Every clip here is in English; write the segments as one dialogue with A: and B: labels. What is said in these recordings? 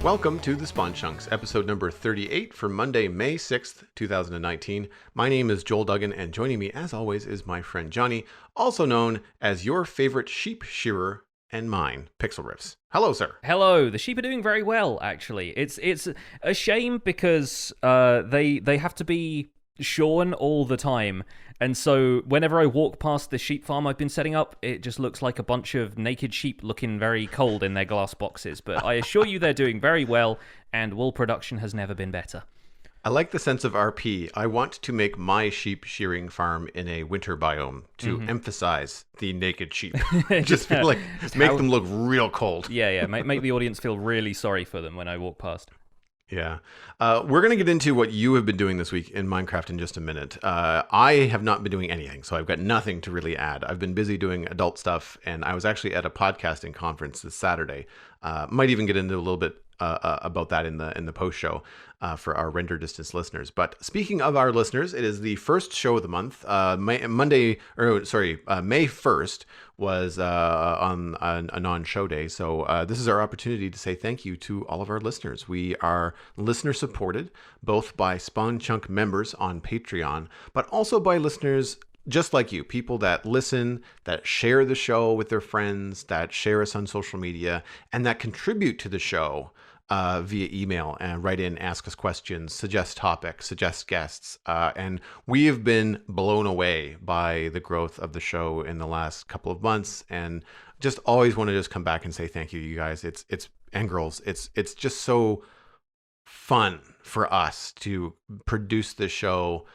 A: Welcome to the Spawn Chunks, episode number 38 for Monday, May 6th, 2019. My name is Joel Duggan, and joining me, as always, is my friend Johnny, also known as your favorite sheep shearer and mine, Pixel Riffs. Hello, sir.
B: Hello. The sheep are doing very well, actually. It's a shame because they have to be shorn all the time. And so whenever I walk past the sheep farm I've been setting up, it just looks like a bunch of naked sheep looking very cold in their glass boxes. But I assure you they're doing very well, and wool production has never been better.
A: I like the sense of RP. I want to make my sheep shearing farm in a winter biome to emphasize the naked sheep. Just make them look real cold.
B: Yeah. Make the audience feel really sorry for them when I walk past.
A: Yeah. We're going to get into what you have been doing this week in Minecraft in just a minute. I have not been doing anything, so I've got nothing to really add. I've been busy doing adult stuff, and I was actually at a podcasting conference this Saturday. Might even get into a little bit about that in the post show for our render distance listeners. But speaking of our listeners, it is the first show of the month. May 1st was on a non-show day. So this is our opportunity to say thank you to all of our listeners. We are listener supported, both by Spawn Chunk members on Patreon, but also by listeners just like you, people that listen, that share the show with their friends, that share us on social media, and that contribute to the show via email and write in, ask us questions, suggest topics, suggest guests. And we have been blown away by the growth of the show in the last couple of months, and just always want to just come back and say thank you, you guys. It's and girls. It's just so fun for us to produce the show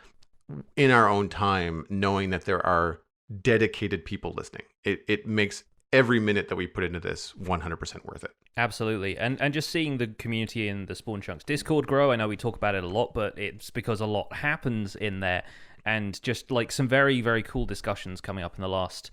A: in our own time, knowing that there are dedicated people listening. It makes every minute that we put into this 100% worth it.
B: Absolutely. And just seeing the community in the Spawn Chunks Discord grow, I know we talk about it a lot, but it's because a lot happens in there, and just like some very, very cool discussions coming up in the last,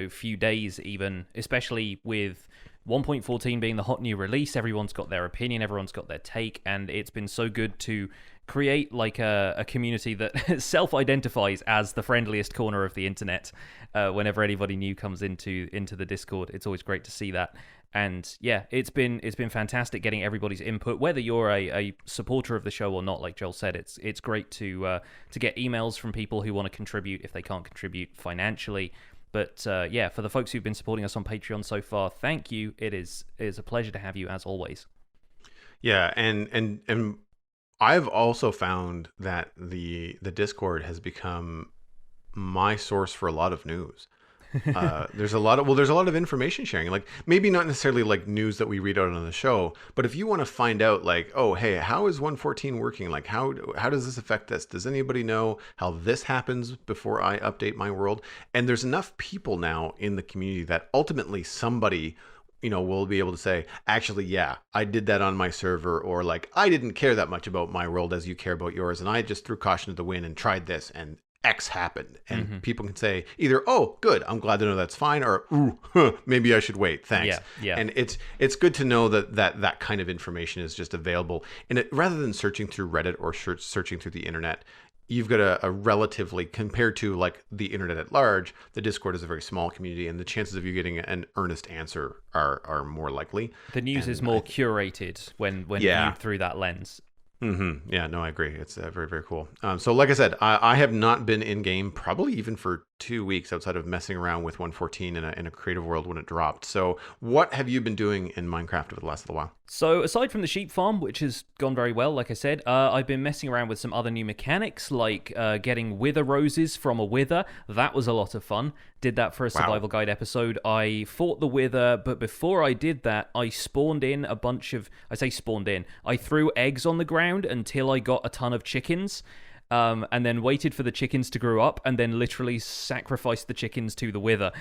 B: few days even, especially with 1.14 being the hot new release. Everyone's got their opinion, everyone's got their take, and it's been so good to create like a community that self-identifies as the friendliest corner of the internet. Whenever anybody new comes into the Discord, it's always great to see that. And yeah, it's been fantastic getting everybody's input, whether you're a supporter of the show or not. Like Joel said, it's great to get emails from people who want to contribute if they can't contribute financially. But yeah, for the folks who've been supporting us on Patreon so far, thank you. It is a pleasure to have you as always.
A: Yeah, and I've also found that the Discord has become my source for a lot of news. There's a lot of information sharing, like maybe not necessarily like news that we read out on the show, but if you want to find out like, oh, hey, how is 1.14 working? Like how does this affect this? Does anybody know how this happens before I update my world? And there's enough people now in the community that ultimately somebody will be able to say, actually, yeah, I did that on my server, or like, I didn't care that much about my world as you care about yours, and I just threw caution to the wind and tried this, and X happened. And people can say either, oh, good, I'm glad to know that's fine, or ooh, maybe I should wait, thanks.
B: Yeah.
A: And it's good to know that kind of information is just available. And rather than searching through Reddit or searching through the internet, you've got a relatively, compared to like the internet at large, the Discord is a very small community, and the chances of you getting an earnest answer are more likely.
B: The news is more curated when viewed through that lens.
A: Yeah, no, I agree. It's very, very cool. So like I said, I have not been in game probably even for 2 weeks outside of messing around with 1.14 in a creative world when it dropped. So what have you been doing in Minecraft over the last little while?
B: So aside from the sheep farm, which has gone very well, like I said, I've been messing around with some other new mechanics, like getting wither roses from a wither. That was a lot of fun. Did that for a survival guide episode. I fought the wither, but before I did that, I spawned in a bunch of... I say spawned in. I threw eggs on the ground until I got a ton of chickens. And then waited for the chickens to grow up, and then literally sacrificed the chickens to the wither,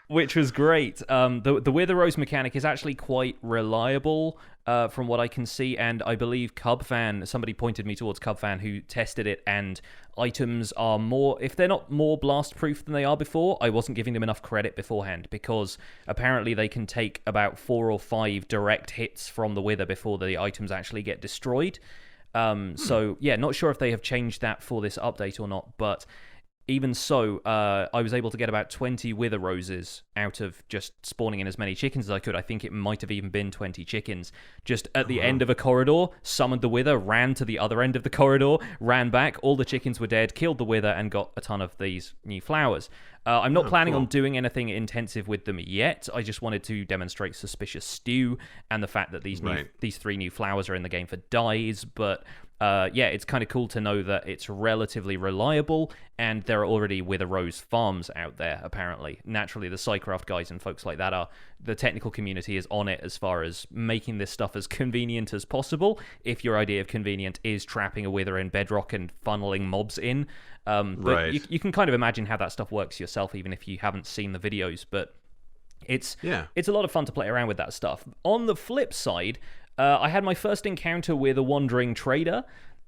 B: which was great. The wither rose mechanic is actually quite reliable from what I can see, and I believe Cubfan, somebody pointed me towards Cubfan who tested it, and items are more, if they're not more blast proof than they are before, I wasn't giving them enough credit beforehand, because apparently they can take about 4 or 5 direct hits from the wither before the items actually get destroyed. So yeah, not sure if they have changed that for this update or not, but even so, I was able to get about 20 wither roses out of just spawning in as many chickens as I could. I think it might have even been 20 chickens. Just at the end of a corridor, summoned the wither, ran to the other end of the corridor, ran back, all the chickens were dead, killed the wither, and got a ton of these new flowers. I'm not planning on doing anything intensive with them yet. I just wanted to demonstrate Suspicious Stew and the fact that these three new flowers are in the game for dyes, but yeah, it's kind of cool to know that it's relatively reliable, and there are already Wither Rose farms out there, apparently. Naturally, the Psycraft guys and folks like that the technical community is on it as far as making this stuff as convenient as possible, if your idea of convenient is trapping a Wither in Bedrock and funneling mobs in. But you can kind of imagine how that stuff works yourself, even if you haven't seen the videos, but it's a lot of fun to play around with that stuff. On the flip side, I had my first encounter with a Wandering Trader,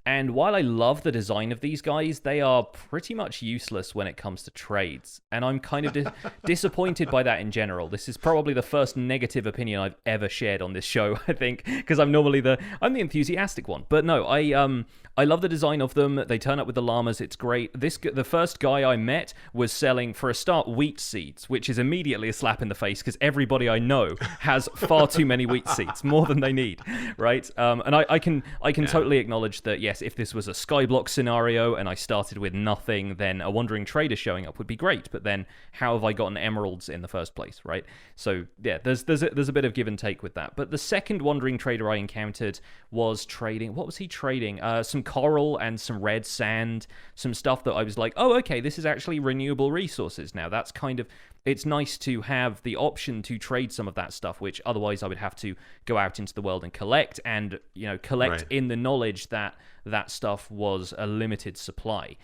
B: and while I love the design of these guys, they are pretty much useless when it comes to trades, and I'm kind of disappointed by that in general. This is probably the first negative opinion I've ever shared on this show, I think, because I'm normally the enthusiastic one. But no, I love the design of them. They turn up with the llamas. It's great. The first guy I met was selling, for a start, wheat seeds, which is immediately a slap in the face because everybody I know has far too many wheat seeds, more than they need, right? And I can totally acknowledge that, yes, if this was a Skyblock scenario and I started with nothing, then a Wandering Trader showing up would be great. But then how have I gotten emeralds in the first place, right? So yeah, there's a bit of give and take with that. But the second Wandering Trader I encountered was trading. What was he trading? Some coral and some red sand, some stuff that I was like, oh, okay, this is actually renewable resources now. That's kind of, it's nice to have the option to trade some of that stuff, which otherwise I would have to go out into the world and collect, and collect in the knowledge that that stuff was a limited supply.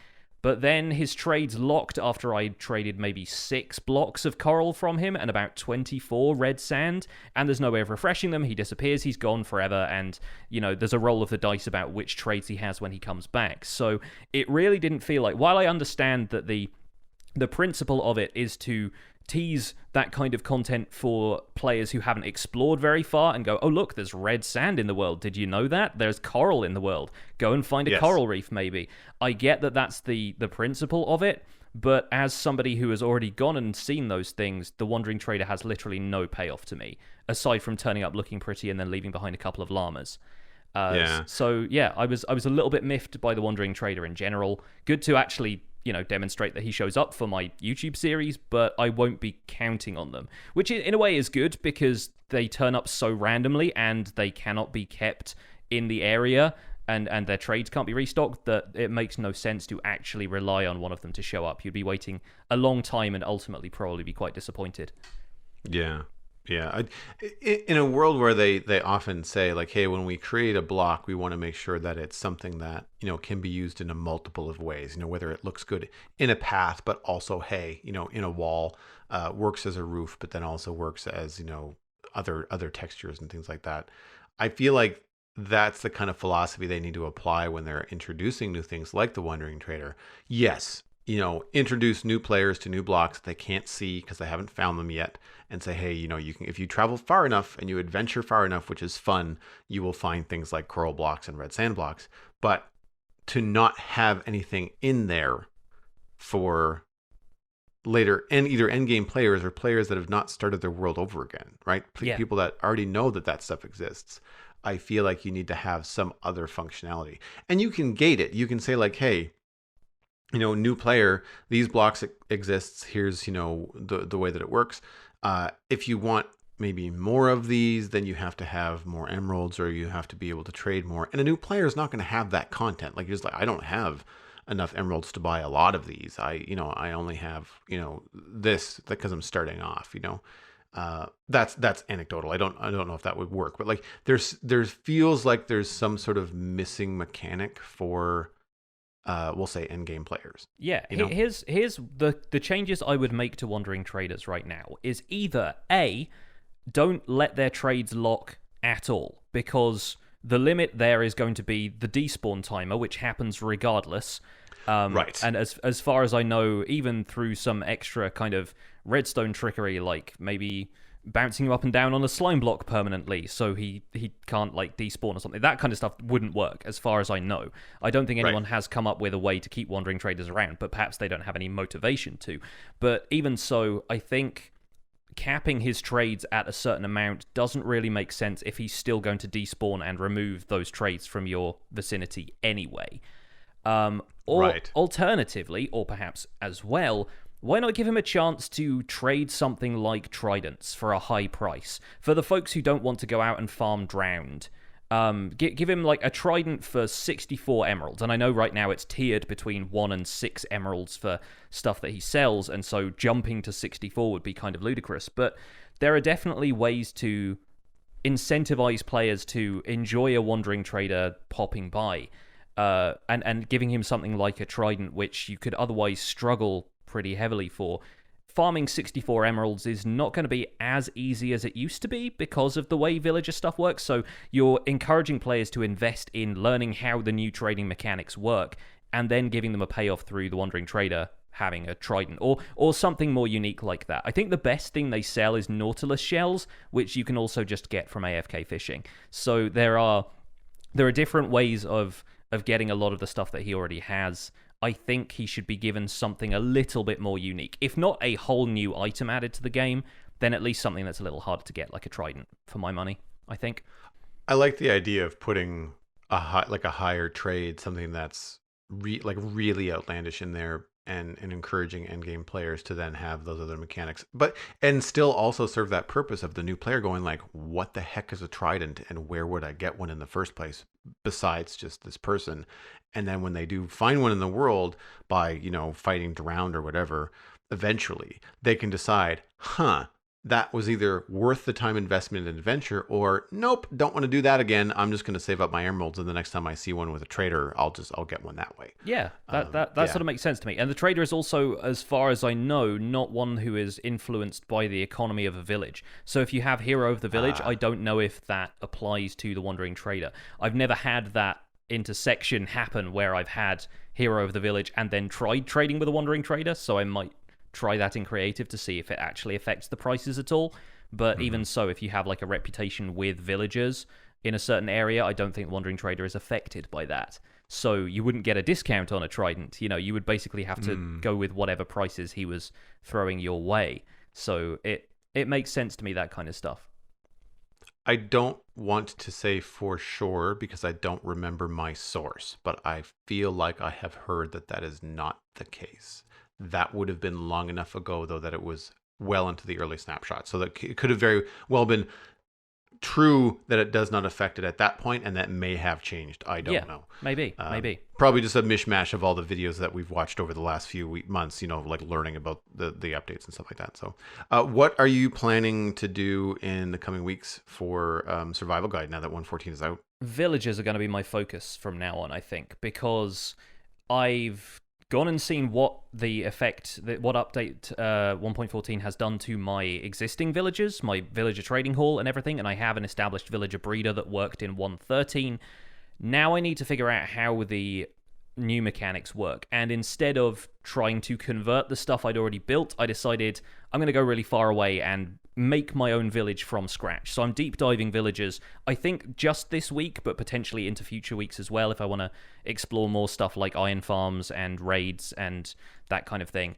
B: But then his trades locked after I traded maybe 6 blocks of coral from him and about 24 red sand, and there's no way of refreshing them. He disappears, he's gone forever, and, there's a roll of the dice about which trades he has when he comes back. So it really didn't feel like, while I understand that the principle of it is to tease that kind of content for players who haven't explored very far and go, oh, look, there's red sand in the world. Did you know that? There's coral in the world. Go and find a coral reef, maybe. I get that that's the principle of it, but as somebody who has already gone and seen those things, the Wandering Trader has literally no payoff to me, aside from turning up looking pretty and then leaving behind a couple of llamas. So, yeah, I was a little bit miffed by the Wandering Trader in general. Good to actually demonstrate that he shows up for my YouTube series, but I won't be counting on them, which in a way is good because they turn up so randomly and they cannot be kept in the area, and their trades can't be restocked, that it makes no sense to actually rely on one of them to show up. You'd be waiting a long time and ultimately probably be quite disappointed.
A: Yeah. In a world where they often say, like, hey, when we create a block, we want to make sure that it's something that, can be used in a multiple of ways, whether it looks good in a path, but also, hey, in a wall, works as a roof, but then also works as, other textures and things like that. I feel like that's the kind of philosophy they need to apply when they're introducing new things like the Wandering Trader. Yes, introduce new players to new blocks that they can't see because they haven't found them yet, and say, hey, you can, if you travel far enough and you adventure far enough, which is fun, you will find things like coral blocks and red sand blocks. But to not have anything in there for later, and either endgame players or players that have not started their world over again, right?
B: Yeah.
A: People that already know that stuff exists. I feel like you need to have some other functionality, and you can gate it. You can say, like, hey, new player, these blocks exists. Here's, the way that it works. If you want maybe more of these, then you have to have more emeralds, or you have to be able to trade more. And a new player is not going to have that content. Like, you're just like, I don't have enough emeralds to buy a lot of these. I only have, this because I'm starting off, that's anecdotal. I don't know if that would work, but like there feels like there's some sort of missing mechanic for we'll say endgame players.
B: Yeah, here's the changes I would make to Wandering Traders right now is either A, don't let their trades lock at all, because the limit there is going to be the despawn timer, which happens regardless.
A: Right.
B: And as far as I know, even through some extra kind of redstone trickery, like maybe bouncing you up and down on a slime block permanently so he can't like despawn or something. That kind of stuff wouldn't work as far as I know. I don't think anyone has come up with a way to keep wandering traders around, but perhaps they don't have any motivation to. But even so, I think capping his trades at a certain amount doesn't really make sense if he's still going to despawn and remove those trades from your vicinity anyway. Or alternatively, or perhaps as well, why not give him a chance to trade something like tridents for a high price? For the folks who don't want to go out and farm drowned, give him like a trident for 64 emeralds. And I know right now it's tiered between 1 and 6 emeralds for stuff that he sells, and so jumping to 64 would be kind of ludicrous. But there are definitely ways to incentivize players to enjoy a wandering trader popping by, and giving him something like a trident, which you could otherwise struggle pretty heavily for. Farming 64 emeralds is not going to be as easy as it used to be because of the way villager stuff works, so you're encouraging players to invest in learning how the new trading mechanics work, and then giving them a payoff through the wandering trader having a trident, or something more unique like that. I think the best thing they sell is Nautilus shells, which you can also just get from AFK fishing. So there are different ways of getting a lot of the stuff that he already has. I think he should be given something a little bit more unique. If not a whole new item added to the game, then at least something that's a little harder to get, like a trident, for my money, I think.
A: I like the idea of putting a higher trade, something that's really outlandish in there, and encouraging endgame players to then have those other mechanics, and still also serve that purpose of the new player going like, what the heck is a trident, and where would I get one in the first place besides just this person? And then when they do find one in the world by, fighting drowned or whatever, eventually they can decide, that was either worth the time investment and adventure, or nope, don't want to do that again. I'm just going to save up my emeralds, and the next time I see one with a trader, I'll get one that way.
B: Yeah, that sort of makes sense to me. And the trader is also, as far as I know, not one who is influenced by the economy of a village. So if you have Hero of the Village, I don't know if that applies to the wandering trader. I've never had that intersection happen where I've had Hero of the Village and then tried trading with a wandering trader, so I might try that in creative to see if it actually affects the prices at all. But even so, if you have like a reputation with villagers in a certain area, I don't think the wandering trader is affected by that. So you wouldn't get a discount on a trident. You would basically have to go with whatever prices he was throwing your way. So it makes sense to me, that kind of stuff.
A: I don't want to say for sure because I don't remember my source, but I feel like I have heard that is not the case. That would have been long enough ago, though, that it was well into the early snapshot. So that it could have very well been true that it does not affect it at that point, and that may have changed. I don't know.
B: Maybe.
A: Probably just a mishmash of all the videos that we've watched over the last few months, like learning about the updates and stuff like that. So what are you planning to do in the coming weeks for Survival Guide now that 1.14 is out?
B: Villagers are going to be my focus from now on, I think, because I've gone and seen what update 1.14 has done to my existing villagers, my villager trading hall and everything, and I have an established villager breeder that worked in 1.13. Now I need to figure out how the new mechanics work, and instead of trying to convert the stuff I'd already built, I decided I'm going to go really far away and make my own village from scratch. So I'm deep diving villagers, I think just this week, but potentially into future weeks as well if I want to explore more stuff like iron farms and raids and that kind of thing.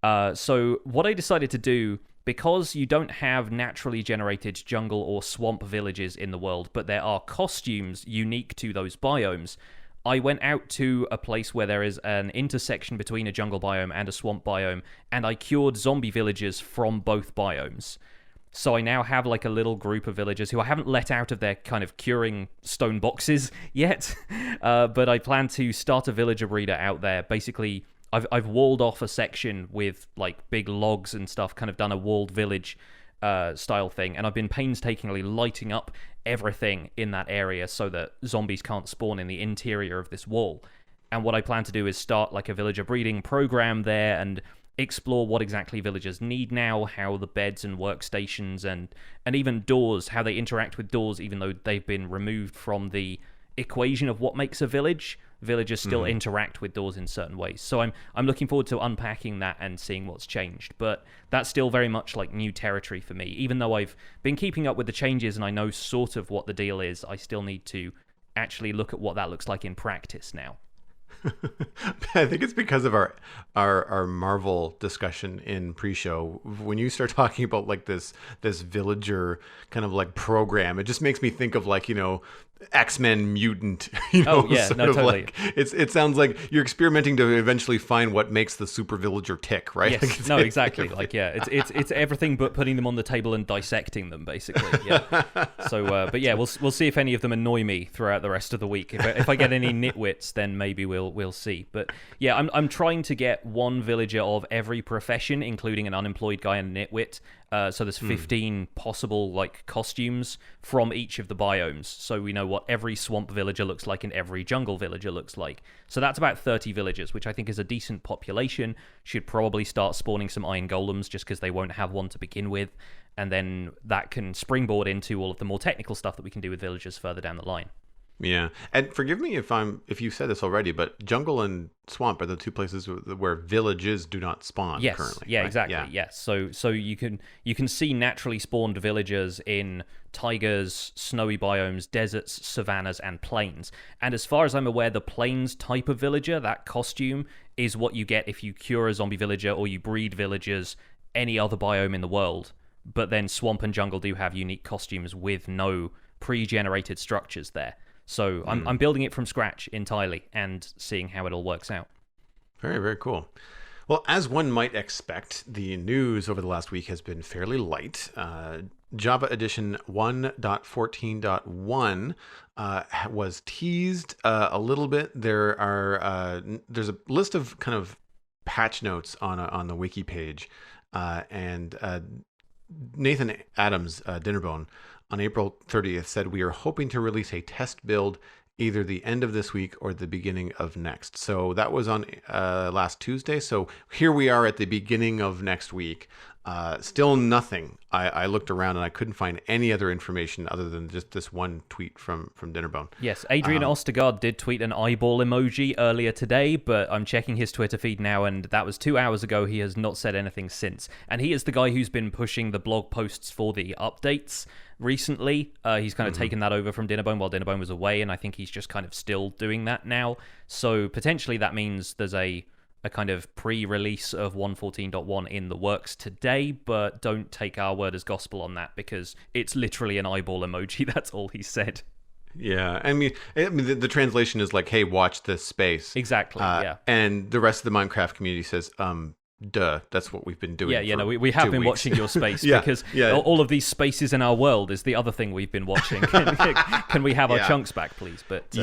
B: So what I decided to do, because you don't have naturally generated jungle or swamp villages in the world, but there are costumes unique to those biomes, I went out to a place where there is an intersection between a jungle biome and a swamp biome, and I cured zombie villagers from both biomes. So I now have like a little group of villagers who I haven't let out of their kind of curing stone boxes yet, but I plan to start a villager breeder out there. Basically, I've walled off a section with like big logs and stuff, kind of done a walled village style thing, and I've been painstakingly lighting up everything in that area so that zombies can't spawn in the interior of this wall. And what I plan to do is start like a villager breeding program there and explore what exactly villagers need now, how the beds and workstations and even doors, how they interact with doors even though they've been removed from the equation of what makes a village. villagers still interact with doors in certain ways. So I'm looking forward to unpacking that and seeing what's changed. But that's still very much like new territory for me. Even though I've been keeping up with the changes and I know sort of what the deal is, I still need to actually look at what that looks like in practice now.
A: I think it's because of our Marvel discussion in pre-show. When you start talking about like this villager kind of like program, it just makes me think of like, X-Men mutant,
B: Oh yeah,
A: sort
B: no,
A: of
B: totally.
A: like it sounds like you're experimenting to eventually find what makes the super villager tick, right?
B: Yes, no, exactly. Like, yeah, it's everything but putting them on the table and dissecting them, basically. Yeah. So, but yeah, we'll see if any of them annoy me throughout the rest of the week. If I get any nitwits, then maybe we'll see. But yeah, I'm trying to get one villager of every profession, including an unemployed guy and a nitwit. So there's 15 possible like costumes from each of the biomes, so we know what every swamp villager looks like and every jungle villager looks like. So that's about 30 villagers, which I think is a decent population. Should probably start spawning some iron golems just because they won't have one to begin with, and then that can springboard into all of the more technical stuff that we can do with villagers further down the line.
A: Yeah, and forgive me if you said this already, but jungle and swamp are the two places where villages do not spawn
B: Yes,
A: currently.
B: yeah,
A: right?
B: exactly.
A: Yeah.
B: Yes, so you can see naturally spawned villagers in tigers, snowy biomes, deserts, savannas, and plains. And as far as I'm aware, the plains type of villager, that costume, is what you get if you cure a zombie villager or you breed villagers any other biome in the world. But then swamp and jungle do have unique costumes with no pre-generated structures there. So I'm building it from scratch entirely and seeing how it all works out.
A: Very, very cool. Well, as one might expect, the news over the last week has been fairly light. Java Edition 1.14.1 was teased a little bit. There's a list of kind of patch notes on the wiki page, and Nathan Adams, Dinnerbone, on April 30th said, "We are hoping to release a test build either the end of this week or the beginning of next." So that was on last Tuesday. So here we are at the beginning of next week. Still nothing. I looked around and I couldn't find any other information other than just this one tweet from Dinnerbone.
B: Yes, Adrian Ostergaard did tweet an eyeball emoji earlier today, but I'm checking his Twitter feed now, and that was 2 hours ago. He has not said anything since. And he is the guy who's been pushing the blog posts for the updates recently. He's kind of taken that over from Dinnerbone while Dinnerbone was away, and I think he's just kind of still doing that now. So potentially that means there's a kind of pre-release of 1.14.1 in the works today, but don't take our word as gospel on that because it's literally an eyeball emoji. That's all he said.
A: Yeah, I mean the translation is like, "Hey, watch this space."
B: Exactly. Yeah.
A: And the rest of the Minecraft community says, duh, that's what we've been doing.
B: Yeah, no, we have been watching your space because all of these spaces in our world is the other thing we've been watching. Can we have our chunks back, please? But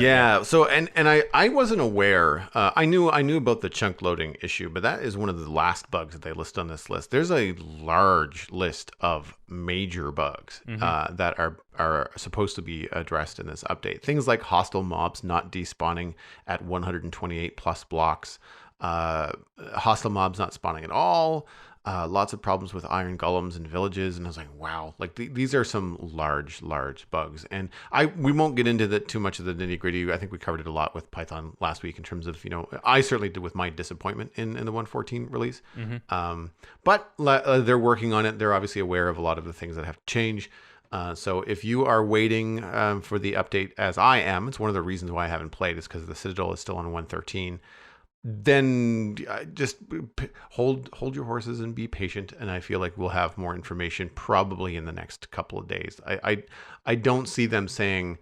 A: So and I wasn't aware. I knew about the chunk loading issue, but that is one of the last bugs that they list on this list. There's a large list of major bugs that are supposed to be addressed in this update. Things like hostile mobs not despawning at 128 plus blocks. Hostile mobs not spawning at all, lots of problems with iron golems and villages, and I was like, wow, like these are some large bugs. And we won't get into too much of the nitty gritty. I think we covered it a lot with Python last week in terms of, I certainly did with my disappointment in the 1.14 release. But they're working on it. They're obviously aware of a lot of the things that have to change. So if you are waiting for the update, as I am, it's one of the reasons why I haven't played, is because the Citadel is still on 1.13. Then just hold your horses and be patient, and I feel like we'll have more information probably in the next couple of days. I don't see them saying,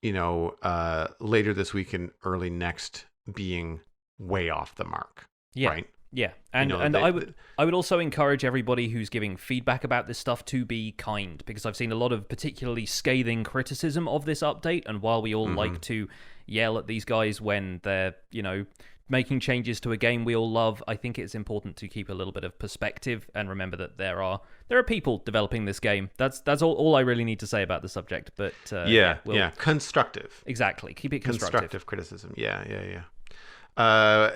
A: later this week and early next being way off the mark.
B: Yeah.
A: Right?
B: Yeah, and I would also encourage everybody who's giving feedback about this stuff to be kind, because I've seen a lot of particularly scathing criticism of this update, and while we all like to yell at these guys when they're, making changes to a game we all love, I think it's important to keep a little bit of perspective and remember that there are people developing this game. That's all I really need to say about the subject. But
A: constructive.
B: Exactly, keep it
A: constructive criticism. Yeah.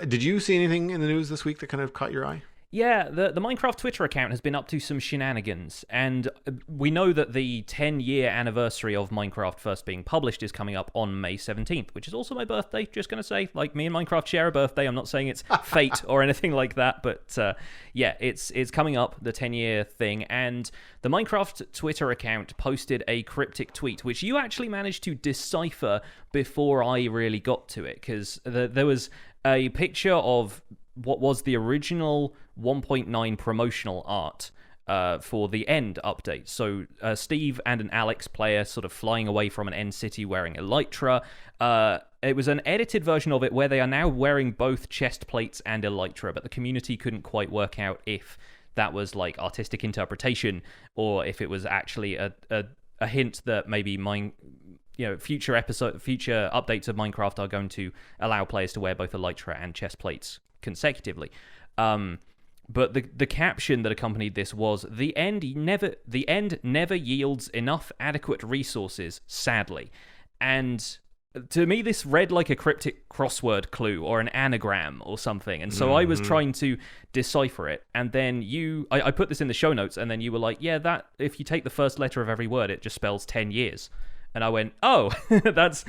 A: Did you see anything in the news this week that kind of caught your eye?
B: Yeah, the Minecraft Twitter account has been up to some shenanigans, and we know that the 10-year anniversary of Minecraft first being published is coming up on May 17th, which is also my birthday, just going to say. Like, me and Minecraft share a birthday. I'm not saying it's fate or anything like that, but yeah, it's coming up, the 10-year thing, and the Minecraft Twitter account posted a cryptic tweet, which you actually managed to decipher before I really got to it, because there was a picture of what was the original 1.9 promotional art for the End update. So Steve and an Alex player sort of flying away from an End city wearing Elytra. It was an edited version of it where they are now wearing both chest plates and Elytra, but the community couldn't quite work out if that was like artistic interpretation or if it was actually a hint that maybe future updates of Minecraft are going to allow players to wear both Elytra and chest plates consecutively. But the caption that accompanied this was, the end never yields enough adequate resources, sadly. And to me, this read like a cryptic crossword clue or an anagram or something. And so I was trying to decipher it. And then I put this in the show notes, and then you were like, yeah, that if you take the first letter of every word, it just spells 10 years. And I went, oh, that's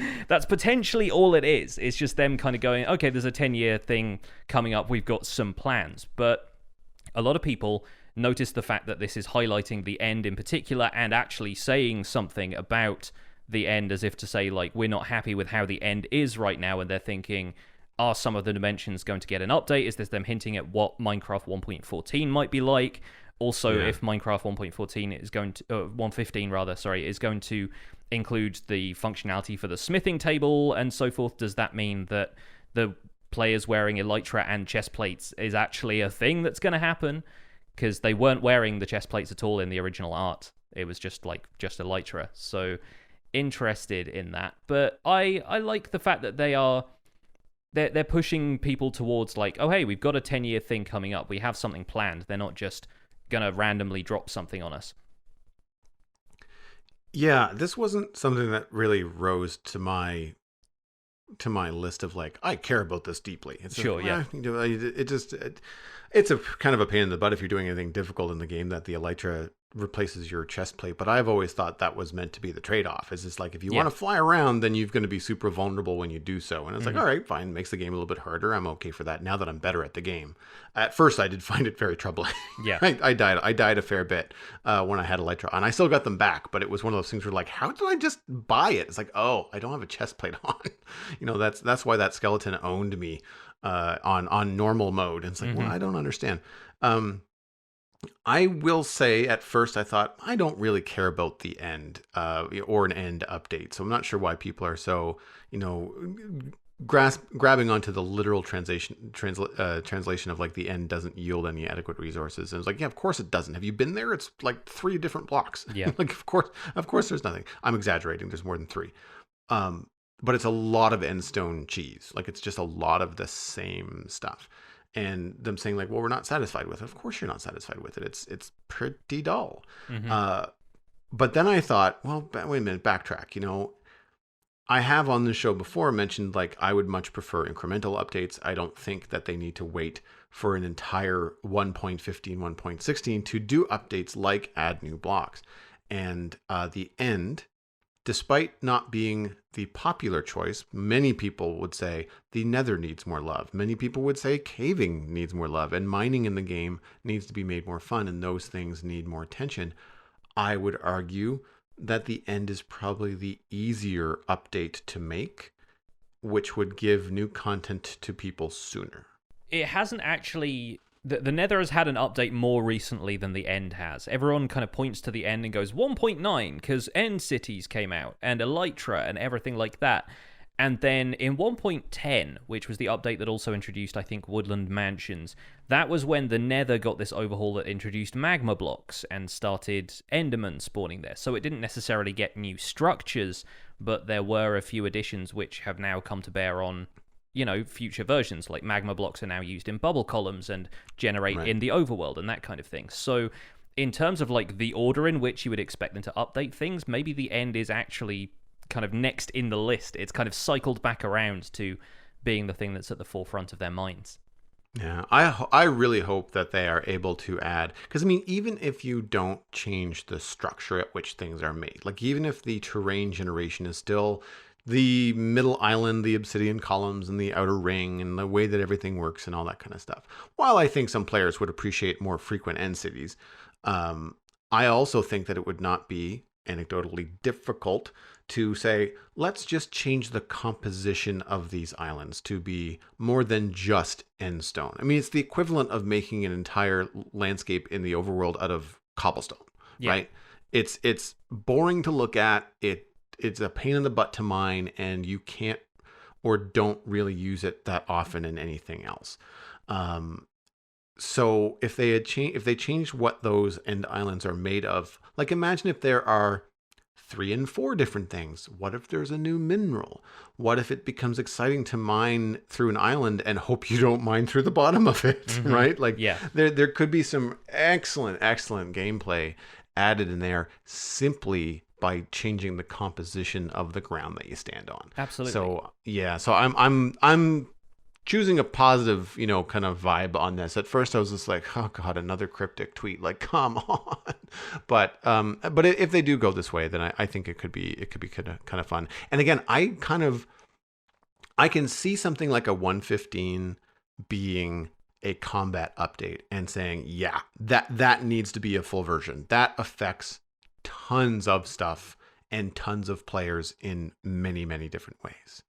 B: potentially all it is. It's just them kind of going, okay, there's a 10-year thing coming up. We've got some plans. But a lot of people noticed the fact that this is highlighting the End in particular and actually saying something about the End as if to say, like, we're not happy with how the End is right now. And they're thinking, are some of the dimensions going to get an update? Is this them hinting at what Minecraft 1.14 might be like? Also, if Minecraft 1.14 is going to 1.15 rather, sorry, is going to include the functionality for the smithing table and so forth, does that mean that the players wearing Elytra and chest plates is actually a thing that's going to happen? Because they weren't wearing the chest plates at all in the original art. It was just Elytra. So interested in that. But I like the fact that they're pushing people towards like, oh hey, we've got a 10-year thing coming up. We have something planned. They're not just gonna randomly drop something on us.
A: Yeah, this wasn't something that really rose to my list of like, I care about this deeply. It's
B: sure, yeah.
A: It's a kind of a pain in the butt if you're doing anything difficult in the game that the Elytra replaces your chest plate. But I've always thought that was meant to be the trade-off. Is it's like, if you want to fly around, then you're going to be super vulnerable when you do so. And it's like, all right, fine, makes the game a little bit harder. I'm okay for that now that I'm better at the game. At first, I did find it very troubling.
B: Yeah,
A: I died a fair bit when I had Elytra, and I still got them back. But it was one of those things where like, how did I just buy it? It's like, oh, I don't have a chest plate on. That's why that skeleton owned me on normal mode. And it's like, well, I don't understand. I will say at first I thought, I don't really care about the End or an End update. So I'm not sure why people are so, grabbing onto the literal translation of like the End doesn't yield any adequate resources. And it's like, yeah, of course it doesn't. Have you been there? It's like 3 different blocks.
B: Yeah.
A: Like, of course there's nothing. I'm exaggerating. There's more than 3. But it's a lot of Endstone cheese. Like, it's just a lot of the same stuff. And them saying like, well, we're not satisfied with it. Of course you're not satisfied with it. It's pretty dull. But then I thought, well, wait a minute, backtrack. I have on the show before mentioned like I would much prefer incremental updates. I don't think that they need to wait for an entire 1.15, 1.16 to do updates like add new blocks. And the End, despite not being the popular choice, many people would say the Nether needs more love. Many people would say caving needs more love, and mining in the game needs to be made more fun, and those things need more attention. I would argue that the End is probably the easier update to make, which would give new content to people sooner.
B: It hasn't actually... The Nether has had an update more recently than the End has. Everyone kind of points to the End and goes 1.9 because End cities came out and Elytra and everything like that. And then in 1.10, which was the update that also introduced, I think, Woodland Mansions, that was when the Nether got this overhaul that introduced magma blocks and started Endermen spawning there. So it didn't necessarily get new structures, but there were a few additions which have now come to bear on future versions. Like magma blocks are now used in bubble columns and generate in the overworld and that kind of thing. So in terms of like the order in which you would expect them to update things, maybe the End is actually kind of next in the list. It's kind of cycled back around to being the thing that's at the forefront of their minds.
A: Yeah, I really hope that they are able to add, because I mean, even if you don't change the structure at which things are made, like even if the terrain generation is still the middle island, the obsidian columns, and the outer ring, and the way that everything works, and all that kind of stuff. While I think some players would appreciate more frequent end cities, um, I also think that it would not be anecdotally difficult to say, let's just change the composition of these islands to be more than just end stone. I mean, it's the equivalent of making an entire landscape in the overworld out of cobblestone,
B: Yeah.
A: right? It's boring to look at. It's a pain in the butt to mine, and you can't or don't really use it that often in anything else. Um, so if they had if they changed what those end islands are made of, like imagine if there are 3 and 4 different things. What if there's a new mineral? What if it becomes exciting to mine through an island and hope you don't mine through the bottom of it, right? Like
B: Yeah.
A: there could be some excellent gameplay added in there simply by changing the composition of the ground that you stand on.
B: Absolutely.
A: So yeah, so I'm choosing a positive, kind of vibe on this. At first, I was just like, "Oh God, another cryptic tweet!" Like, come on. But if they do go this way, then I think it could be kind of fun. And again, I can see something like a 115 being a combat update and saying, yeah, that needs to be a full version. That affects tons of stuff and tons of players in many different ways.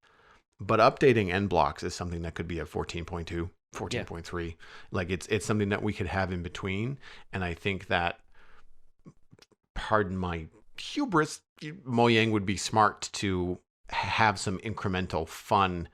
A: But updating end blocks is something that could be a 14.2, 14.3. Yeah. Like it's something that we could have in between. And I think that, pardon my hubris, Mojang would be smart to have some incremental fun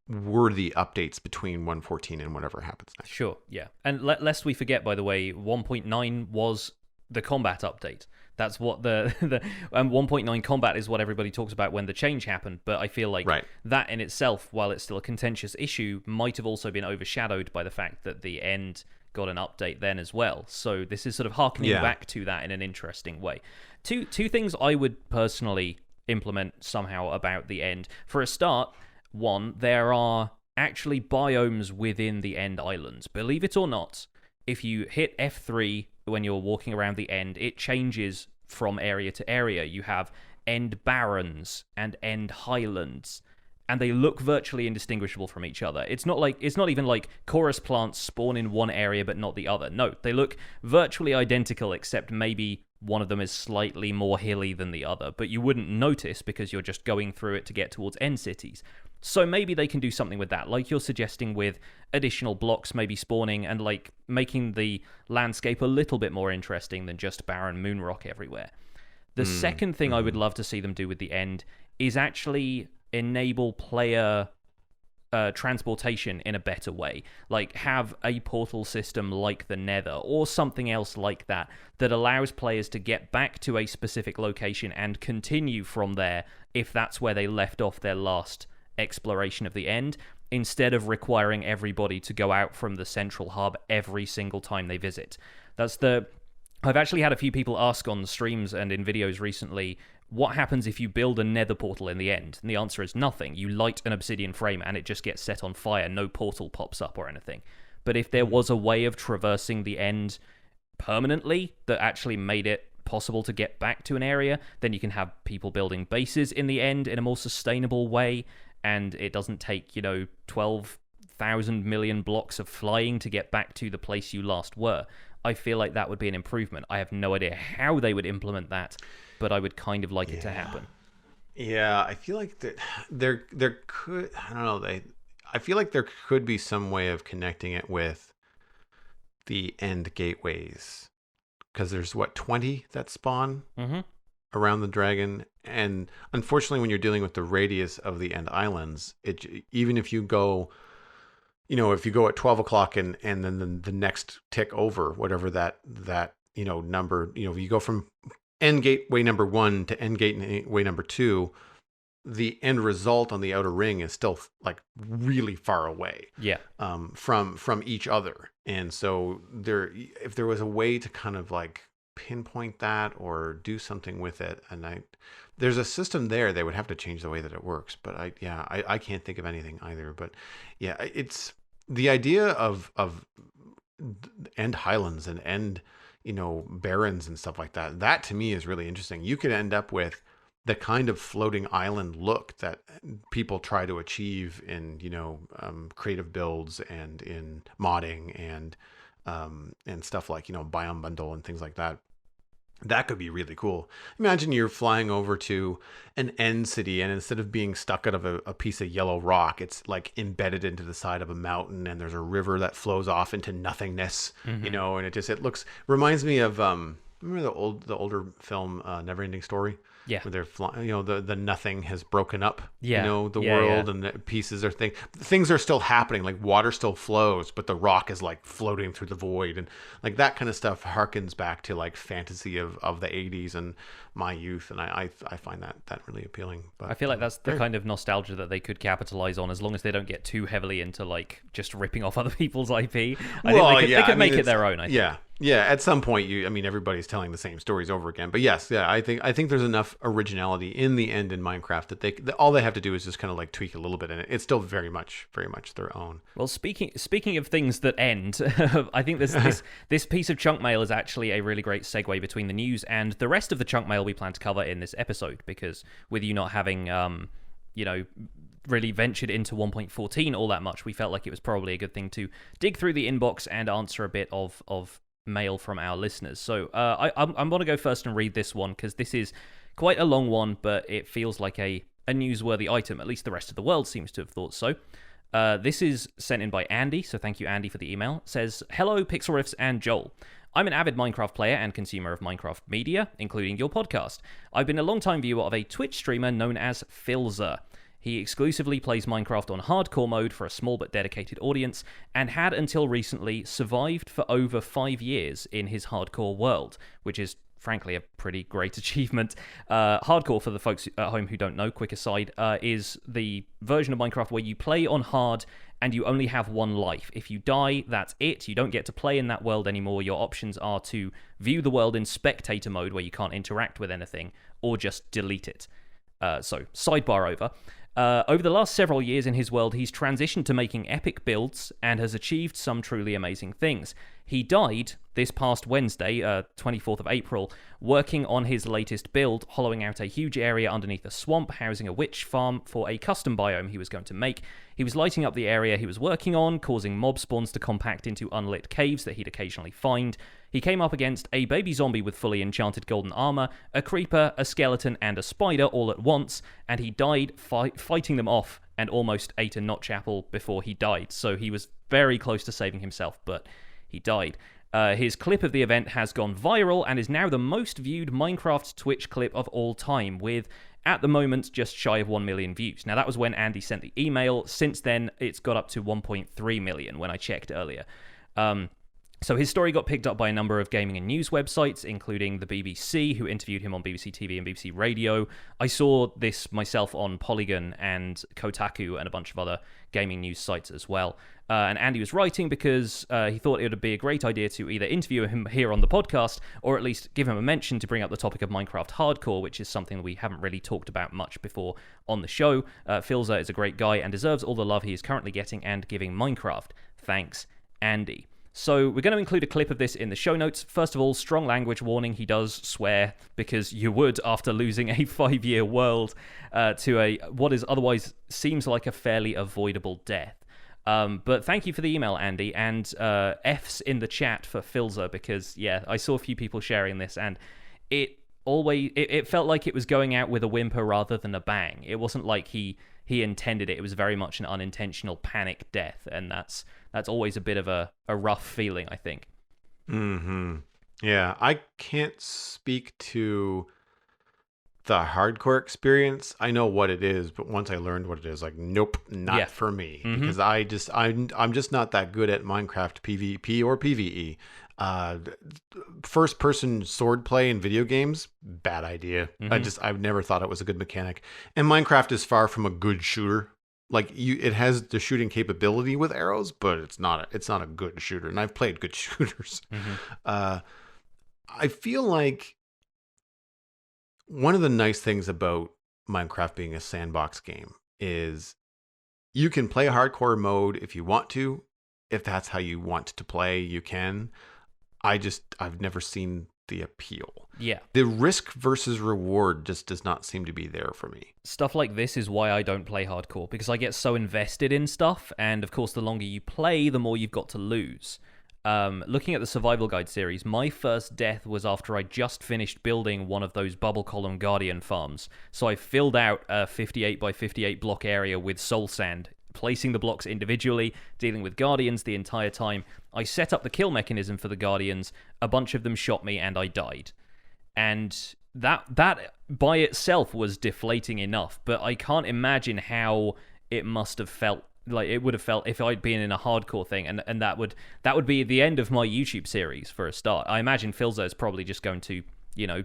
A: worthy updates between 114 and whatever happens next.
B: Sure, yeah. And lest we forget, by the way, 1.9 was the combat update. That's what the 1.9 combat is what everybody talks about when the change happened. But I feel like that in itself, while it's still a contentious issue, might have also been overshadowed by the fact that the end got an update then as well. So this is sort of harkening back to that in an interesting way. Two things I would personally implement somehow about the end. For a start, one, there are actually biomes within the end islands. Believe it or not, if you hit F3 when you're walking around the end, it changes from area to area. You have end barrens and end highlands, and they look virtually indistinguishable from each other. It's not even like chorus plants spawn in one area but not the other. No, they look virtually identical, except maybe one of them is slightly more hilly than the other, but you wouldn't notice because you're just going through it to get towards end cities. So maybe they can do something with that, like you're suggesting, with additional blocks maybe spawning and like making the landscape a little bit more interesting than just barren moon rock everywhere. The second thing I would love to see them do with the end is actually enable player transportation in a better way. Like have a portal system like the Nether or something else like that that allows players to get back to a specific location and continue from there if that's where they left off their last exploration of the end, instead of requiring everybody to go out from the central hub every single time they visit. I've actually had a few people ask on streams and in videos recently, what happens if you build a nether portal in the end? And the answer is nothing. You light an obsidian frame and it just gets set on fire. No portal pops up or anything. But if there was a way of traversing the end permanently that actually made it possible to get back to an area, then you can have people building bases in the end in a more sustainable way, and it doesn't take, 12,000 million blocks of flying to get back to the place you last were. I feel like that would be an improvement. I have no idea how they would implement that, but I would kind of like it to happen.
A: Yeah, I feel like there could, I don't know, I feel like there could be some way of connecting it with the end gateways, because there's 20 that spawn around the dragon, and unfortunately when you're dealing with the radius of the end islands, even if you go, if you go at 12 o'clock and then the next tick over, whatever that number, you go from end gateway number 1 to end gateway number 2, the end result on the outer ring is still like really far away from each other. And so if there was a way to kind of like pinpoint that or do something with it, and there's a system there, they would have to change the way that it works, but I can't think of anything either. But yeah, the idea of end highlands and end, barrens and stuff like that. That to me is really interesting. You could end up with the kind of floating island look that people try to achieve in, creative builds and in modding and stuff like, Biome Bundle and things like that. That could be really cool. Imagine you're flying over to an end city, and instead of being stuck out of a piece of yellow rock, it's like embedded into the side of a mountain, and there's a river that flows off into nothingness, and it reminds me of, remember the older film, Neverending Story?
B: Yeah.
A: Where they're flying, the nothing has broken up,
B: Yeah.
A: the world, and the pieces are things are still happening. Like water still flows, but the rock is like floating through the void, and like that kind of stuff harkens back to like fantasy of the 80s and my youth, and I find that really appealing. But
B: I feel like that's the kind of nostalgia that they could capitalize on, as long as they don't get too heavily into like just ripping off other people's IP. I think they could make it their own. I think.
A: Yeah, at some point, everybody's telling the same stories over again. But yes, I think there's enough originality in the end in Minecraft that all they have to do is just kind of like tweak a little bit, and it's still very much their own.
B: Well, speaking of things that end, I think this piece of chunk mail is actually a really great segue between the news and the rest of the chunk mail we plan to cover in this episode, because with you not having really ventured into 1.14 all that much, we felt like it was probably a good thing to dig through the inbox and answer a bit of mail from our listeners. So I'm going to go first and read this one, because this is quite a long one, but it feels like a newsworthy item. At least the rest of the world seems to have thought so. This is sent in by Andy, so thank you, Andy, for the email. It says, "Hello, Pixel Riffs and Joel. I'm an avid Minecraft player and consumer of Minecraft media, including your podcast. I've been a long-time viewer of a Twitch streamer known as Philza. He exclusively plays Minecraft on hardcore mode for a small but dedicated audience, and had until recently survived for over 5 years in his hardcore world, which is frankly a pretty great achievement. Hardcore, for the folks at home who don't know, quick aside, is the version of Minecraft where you play on hard and you only have one life. If you die, that's it. You don't get to play in that world anymore. Your options are to view the world in spectator mode, where you can't interact with anything, or just delete it. So, sidebar over. Over the last several years in his world, he's transitioned to making epic builds and has achieved some truly amazing things. He died this past Wednesday, 24th of April, working on his latest build, hollowing out a huge area underneath a swamp, housing a witch farm for a custom biome he was going to make. He was lighting up the area he was working on, causing mob spawns to compact into unlit caves that he'd occasionally find. He came up against a baby zombie with fully enchanted golden armor, a creeper, a skeleton, and a spider all at once, and he died fighting them off and almost ate a notch apple before he died. So he was very close to saving himself, but he died. His clip of the event has gone viral and is now the most viewed Minecraft Twitch clip of all time, with, at the moment, just shy of 1 million views. Now, that was when Andy sent the email. Since then, it's got up to 1.3 million when I checked earlier. So his story got picked up by a number of gaming and news websites, including the BBC, who interviewed him on BBC TV and BBC Radio. I saw this myself on Polygon and Kotaku and a bunch of other gaming news sites as well. And Andy was writing because he thought it would be a great idea to either interview him here on the podcast, or at least give him a mention to bring up the topic of Minecraft hardcore, which is something that we haven't really talked about much before on the show. Philza is a great guy and deserves all the love he is currently getting and giving Minecraft. Thanks, Andy. So we're going to include a clip of this in the show notes. First of all, strong language warning. He does swear, because you would after losing a 5-year world to what is otherwise seems like a fairly avoidable death. But thank you for the email, Andy, and F's in the chat for Philza, because yeah, I saw a few people sharing this, and it felt like it was going out with a whimper rather than a bang. It wasn't like he intended it. It was very much an unintentional panic death, and that's always a bit of a rough feeling, I think.
A: Mm-hmm. Yeah, I can't speak to the hardcore experience. I know what it is, but once I learned what it is, like, nope, not for me. Mm-hmm. Because I'm just not that good at Minecraft PvP or PvE. First person sword play in video games, bad idea. Mm-hmm. I've never thought it was a good mechanic. And Minecraft is far from a good shooter. Like, it has the shooting capability with arrows, but it's not a good shooter. And I've played good shooters. Mm-hmm. I feel like one of the nice things about Minecraft being a sandbox game is you can play hardcore mode if you want to, if that's how you want to play, you can. I've never seen the appeal.
B: Yeah.
A: The risk versus reward just does not seem to be there for me.
B: Stuff like this is why I don't play hardcore, because I get so invested in stuff, and of course the longer you play, the more you've got to lose. Looking at the Survival Guide series, my first death was after I just finished building one of those bubble column guardian farms. So I filled out a 58 by 58 block area with soul sand, placing the blocks individually, dealing with guardians the entire time. I set up the kill mechanism for the guardians, a bunch of them shot me, and I died. And that by itself was deflating enough, but I can't imagine how it must have felt. Like it would have felt if I'd been in a hardcore thing, and that would be the end of my YouTube series for a start. I imagine Philza is probably just going to,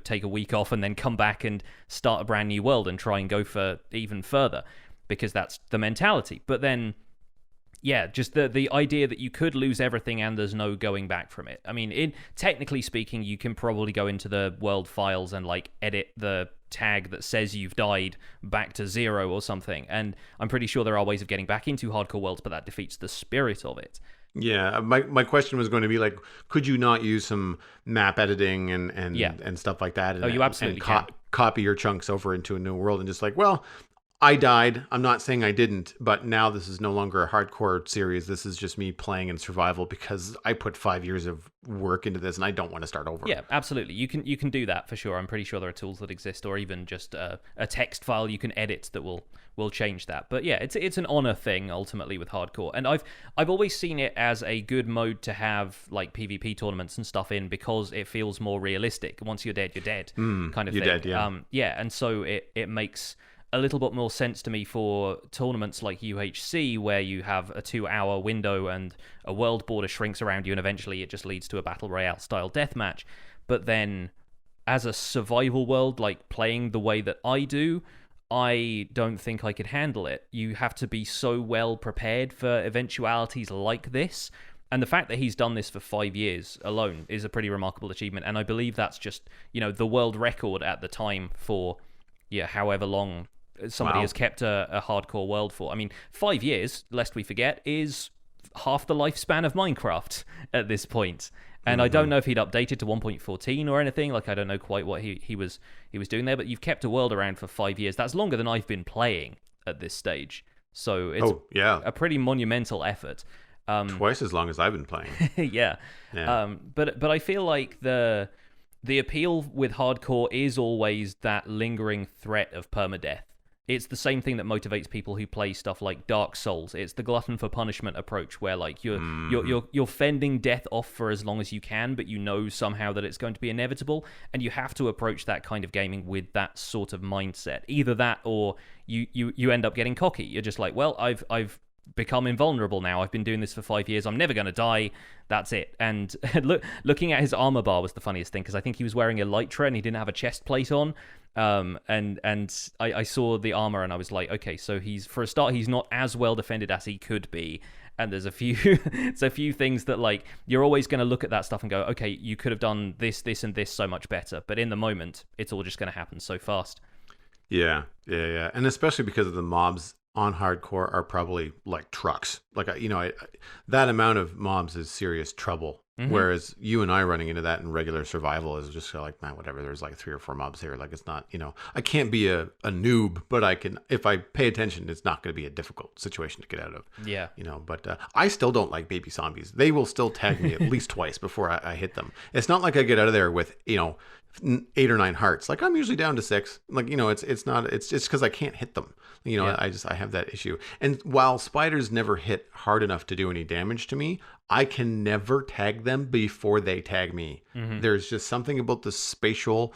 B: take a week off and then come back and start a brand new world and try and go for even further, because that's the mentality. But then, yeah, just the idea that you could lose everything and there's no going back from it. I mean, technically speaking, you can probably go into the world files and like edit the tag that says you've died back to 0 or something, and I'm pretty sure there are ways of getting back into hardcore worlds, but that defeats the spirit of it.
A: Yeah, my question was going to be like, could you not use some map editing and stuff like that? And,
B: you absolutely can.
A: Copy your chunks over into a new world and just like, well, I died. I'm not saying I didn't, but now this is no longer a hardcore series. This is just me playing in survival because I put 5 years of work into this and I don't want to start over.
B: Yeah, absolutely. You can do that for sure. I'm pretty sure there are tools that exist, or even just a text file you can edit that will change that. But yeah, it's an honor thing ultimately with hardcore, and I've always seen it as a good mode to have like PvP tournaments and stuff in, because it feels more realistic. Once you're dead, you're dead, kind of
A: you're
B: thing.
A: Dead, yeah.
B: Yeah, and so it makes a little bit more sense to me for tournaments like UHC, where you have a 2-hour window and a world border shrinks around you, and eventually it just leads to a battle royale style deathmatch. But then as a survival world, like playing the way that I do, I don't think I could handle it. You have to be so well prepared for eventualities like this. And the fact that he's done this for 5 years alone is a pretty remarkable achievement. And I believe that's just, the world record at the time for, however long somebody has kept a hardcore world for. I mean, 5 years, lest we forget, is half the lifespan of Minecraft at this point. And I don't know if he'd updated to 1.14 or anything. Like, I don't know quite what he was doing there, but you've kept a world around for 5 years. That's longer than I've been playing at this stage. So it's a pretty monumental effort.
A: Twice as long as I've been playing.
B: Yeah. But I feel like the appeal with hardcore is always that lingering threat of permadeath. It's the same thing that motivates people who play stuff like Dark Souls. It's the glutton for punishment approach, where like you're fending death off for as long as you can, but you know somehow that it's going to be inevitable, and you have to approach that kind of gaming with that sort of mindset. Either that, or you end up getting cocky. You're just like, well, I've become invulnerable now. I've been doing this for 5 years. I'm never going to die. That's it. And looking at his armor bar was the funniest thing, because I think he was wearing Elytra and he didn't have a chest plate on. And I saw the armor and I was like, okay, so for a start, he's not as well defended as he could be. And there's a few things that, like, you're always going to look at that stuff and go, okay, you could have done this, and this so much better. But in the moment, it's all just going to happen so fast.
A: Yeah. And especially because of the mobs on hardcore are probably like trucks. Like, that amount of mobs is serious trouble. Mm-hmm. Whereas you and I running into that in regular survival is just like, man, whatever. There's like 3 or 4 mobs here. Like, it's not, I can't be a noob, but I can, if I pay attention, it's not going to be a difficult situation to get out of.
B: Yeah.
A: But I still don't like baby zombies. They will still tag me at least twice before I hit them. It's not like I get out of there with, 8 or 9 hearts. Like, I'm usually down to 6. Like, it's just because I can't hit them. I have that issue. And while spiders never hit hard enough to do any damage to me, I can never tag them before they tag me. Mm-hmm. There's just something about the spatial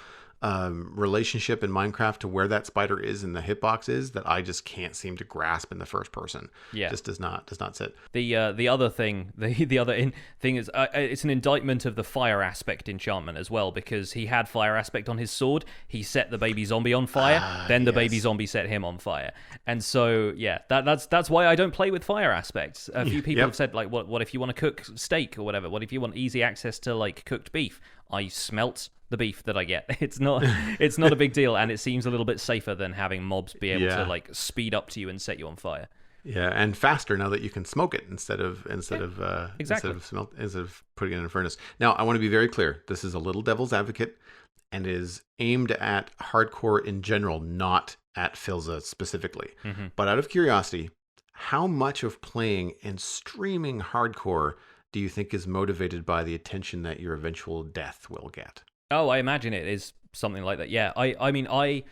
A: relationship in Minecraft to where that spider is and the hitbox is that I just can't seem to grasp in the first person.
B: Yeah,
A: just does not sit.
B: The other thing, the other thing is it's an indictment of the fire aspect enchantment as well, because he had fire aspect on his sword. He set the baby zombie on fire, then the baby zombie set him on fire, and so that's why I don't play with fire aspects. A few people have said, like, what if you want to cook steak or whatever? What if you want easy access to like cooked beef? I smelt the beef that I get. It's not a big deal, and it seems a little bit safer than having mobs be able to like speed up to you and set you on fire.
A: Yeah, and faster now that you can smoke it instead of
B: exactly.
A: instead of putting it in a furnace. Now, I want to be very clear. This is a little devil's advocate and is aimed at hardcore in general, not at Philza specifically.
B: Mm-hmm.
A: But out of curiosity, how much of playing and streaming hardcore do you think is motivated by the attention that your eventual death will get?
B: Oh, I imagine it is something like that. Yeah, I mean, I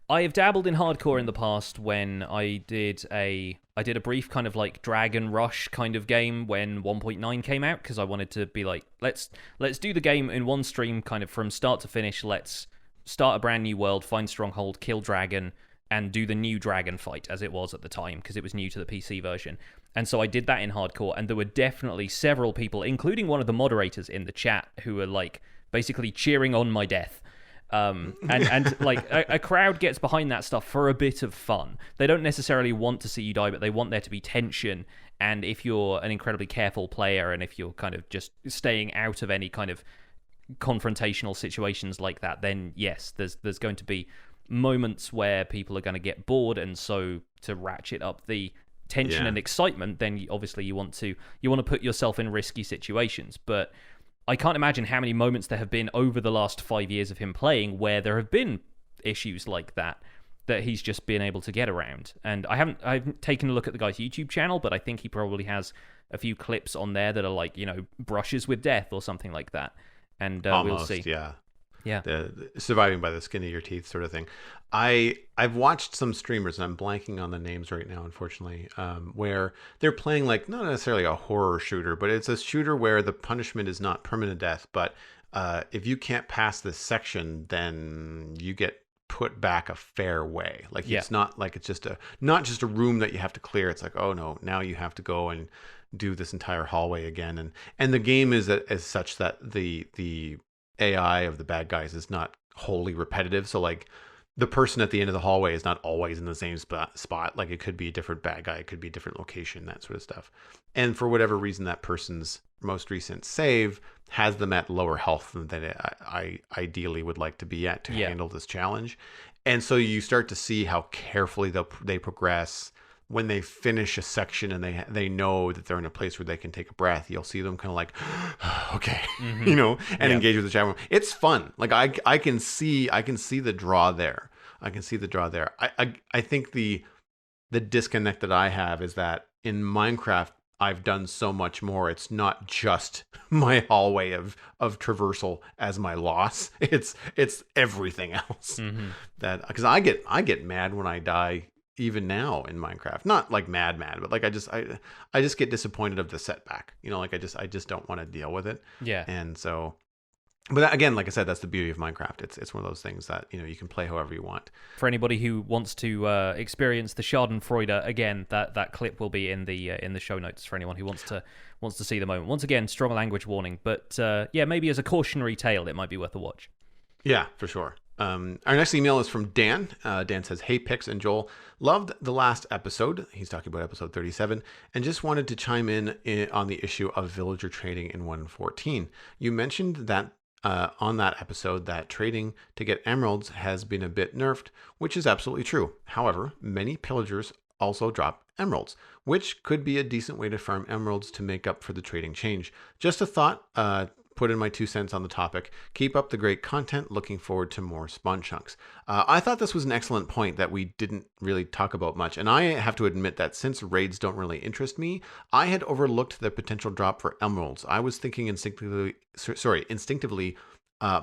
B: have dabbled in hardcore in the past when I did a brief kind of like Dragon Rush kind of game when 1.9 came out, because I wanted to be like, let's do the game in one stream, kind of from start to finish. Let's start a brand new world, find Stronghold, kill Dragon, and do the new Dragon fight as it was at the time, because it was new to the PC version. And so I did that in hardcore, and there were definitely several people, including one of the moderators in the chat, who were like basically cheering on my death. And like a crowd gets behind that stuff for a bit of fun. They don't necessarily want to see you die, but they want there to be tension. And if you're an incredibly careful player, and if you're kind of just staying out of any kind of confrontational situations like that, then yes, there's going to be moments where people are going to get bored, and so to ratchet up the tension and excitement, then obviously you want to put yourself in risky situations. But I can't imagine how many moments there have been over the last 5 years of him playing where there have been issues like that he's just been able to get around. And I haven't taken a look at the guy's YouTube channel, but I think he probably has a few clips on there that are like, brushes with death or something like that. And
A: Almost,
B: we'll see.
A: Yeah, the surviving by the skin of your teeth sort of thing. I've watched some streamers, and I'm blanking on the names right now, unfortunately, where they're playing like not necessarily a horror shooter, but it's a shooter where the punishment is not permanent death, but if you can't pass this section, then you get put back a fair way. Like it's not like it's not just a room that you have to clear. It's like, oh no, now you have to go and do this entire hallway again, and the game is such that the AI of the bad guys is not wholly repetitive. So like the person at the end of the hallway is not always in the same spot. Like it could be a different bad guy, it could be a different location, that sort of stuff. And for whatever reason, that person's most recent save has them at lower health than I ideally would like to be at to handle this challenge. And so you start to see how carefully they progress. When they finish a section and they know that they're in a place where they can take a breath, you'll see them kind of like, okay, and engage with the chat room. It's fun. Like I can see the draw there. I can see the draw there. I think the disconnect that I have is that in Minecraft, I've done so much more. It's not just my hallway of traversal as my loss. It's everything else. That because I get mad when I die. Even now in Minecraft, not like mad, but like I just get disappointed of the setback. Like I just don't want to deal with it.
B: Yeah.
A: And so, but that, again, like I said, that's the beauty of Minecraft. It's one of those things that you can play however you want.
B: For anybody who wants to experience the Schadenfreude again, that clip will be in the show notes for anyone who wants to see the moment. Once again, strong language warning, but maybe as a cautionary tale, it might be worth a watch.
A: Yeah, for sure. Our next email is from Dan. Dan says, "Hey, Pix and Joel, loved the last episode." He's talking about episode 37, and just wanted to chime in on the issue of villager trading in 1.14. You mentioned that on that episode that trading to get emeralds has been a bit nerfed, which is absolutely true. However, many pillagers also drop emeralds, which could be a decent way to farm emeralds to make up for the trading change. Just a thought. Put in my 2 cents on the topic. Keep up the great content. Looking forward to more Spawn Chunks. I thought this was an excellent point that we didn't really talk about much. And I have to admit that since raids don't really interest me, I had overlooked the potential drop for emeralds. I was thinking instinctively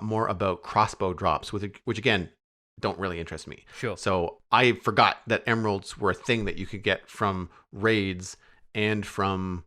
A: more about crossbow drops, which again, don't really interest me.
B: Sure.
A: So I forgot that emeralds were a thing that you could get from raids and from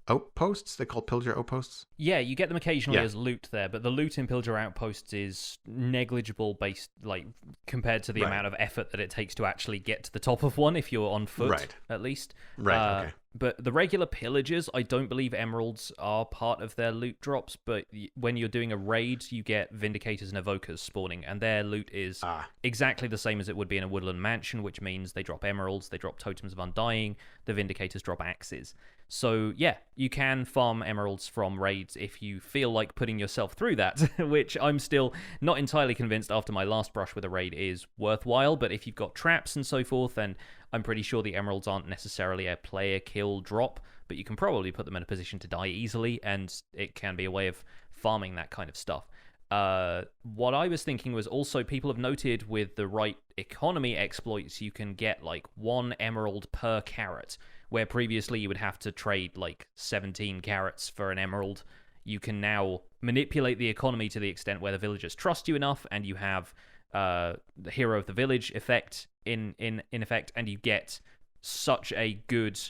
A: outposts. They call pillager outposts.
B: Yeah, you get them occasionally as loot there, but the loot in pillager outposts is negligible based, like compared to the amount of effort that it takes to actually get to the top of one if you're on foot, at least.
A: Right. Okay.
B: But the regular pillagers, I don't believe emeralds are part of their loot drops, but when you're doing a raid, you get Vindicators and Evokers spawning, and their loot is exactly the same as it would be in a woodland mansion, which means they drop emeralds, they drop Totems of Undying, the Vindicators drop axes. So yeah, you can farm emeralds from raids if you feel like putting yourself through that, which I'm still not entirely convinced after my last brush with a raid is worthwhile. But if you've got traps and so forth, then I'm pretty sure the emeralds aren't necessarily a player kill drop, but you can probably put them in a position to die easily, and it can be a way of farming that kind of stuff. What I was thinking was also people have noted with the right economy exploits, you can get like 1 emerald per carrot, where previously you would have to trade like 17 carrots for an emerald. You can now manipulate the economy to the extent where the villagers trust you enough, and you have the hero of the village effect in effect, and you get such a good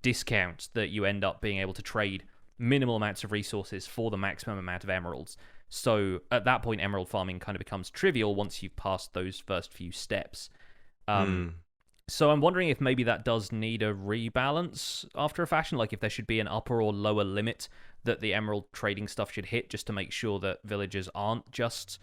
B: discount that you end up being able to trade minimal amounts of resources for the maximum amount of emeralds. So at that point, emerald farming kind of becomes trivial once you've passed those first few steps. So I'm wondering if maybe that does need a rebalance after a fashion, like if there should be an upper or lower limit that the emerald trading stuff should hit, just to make sure that villagers aren't just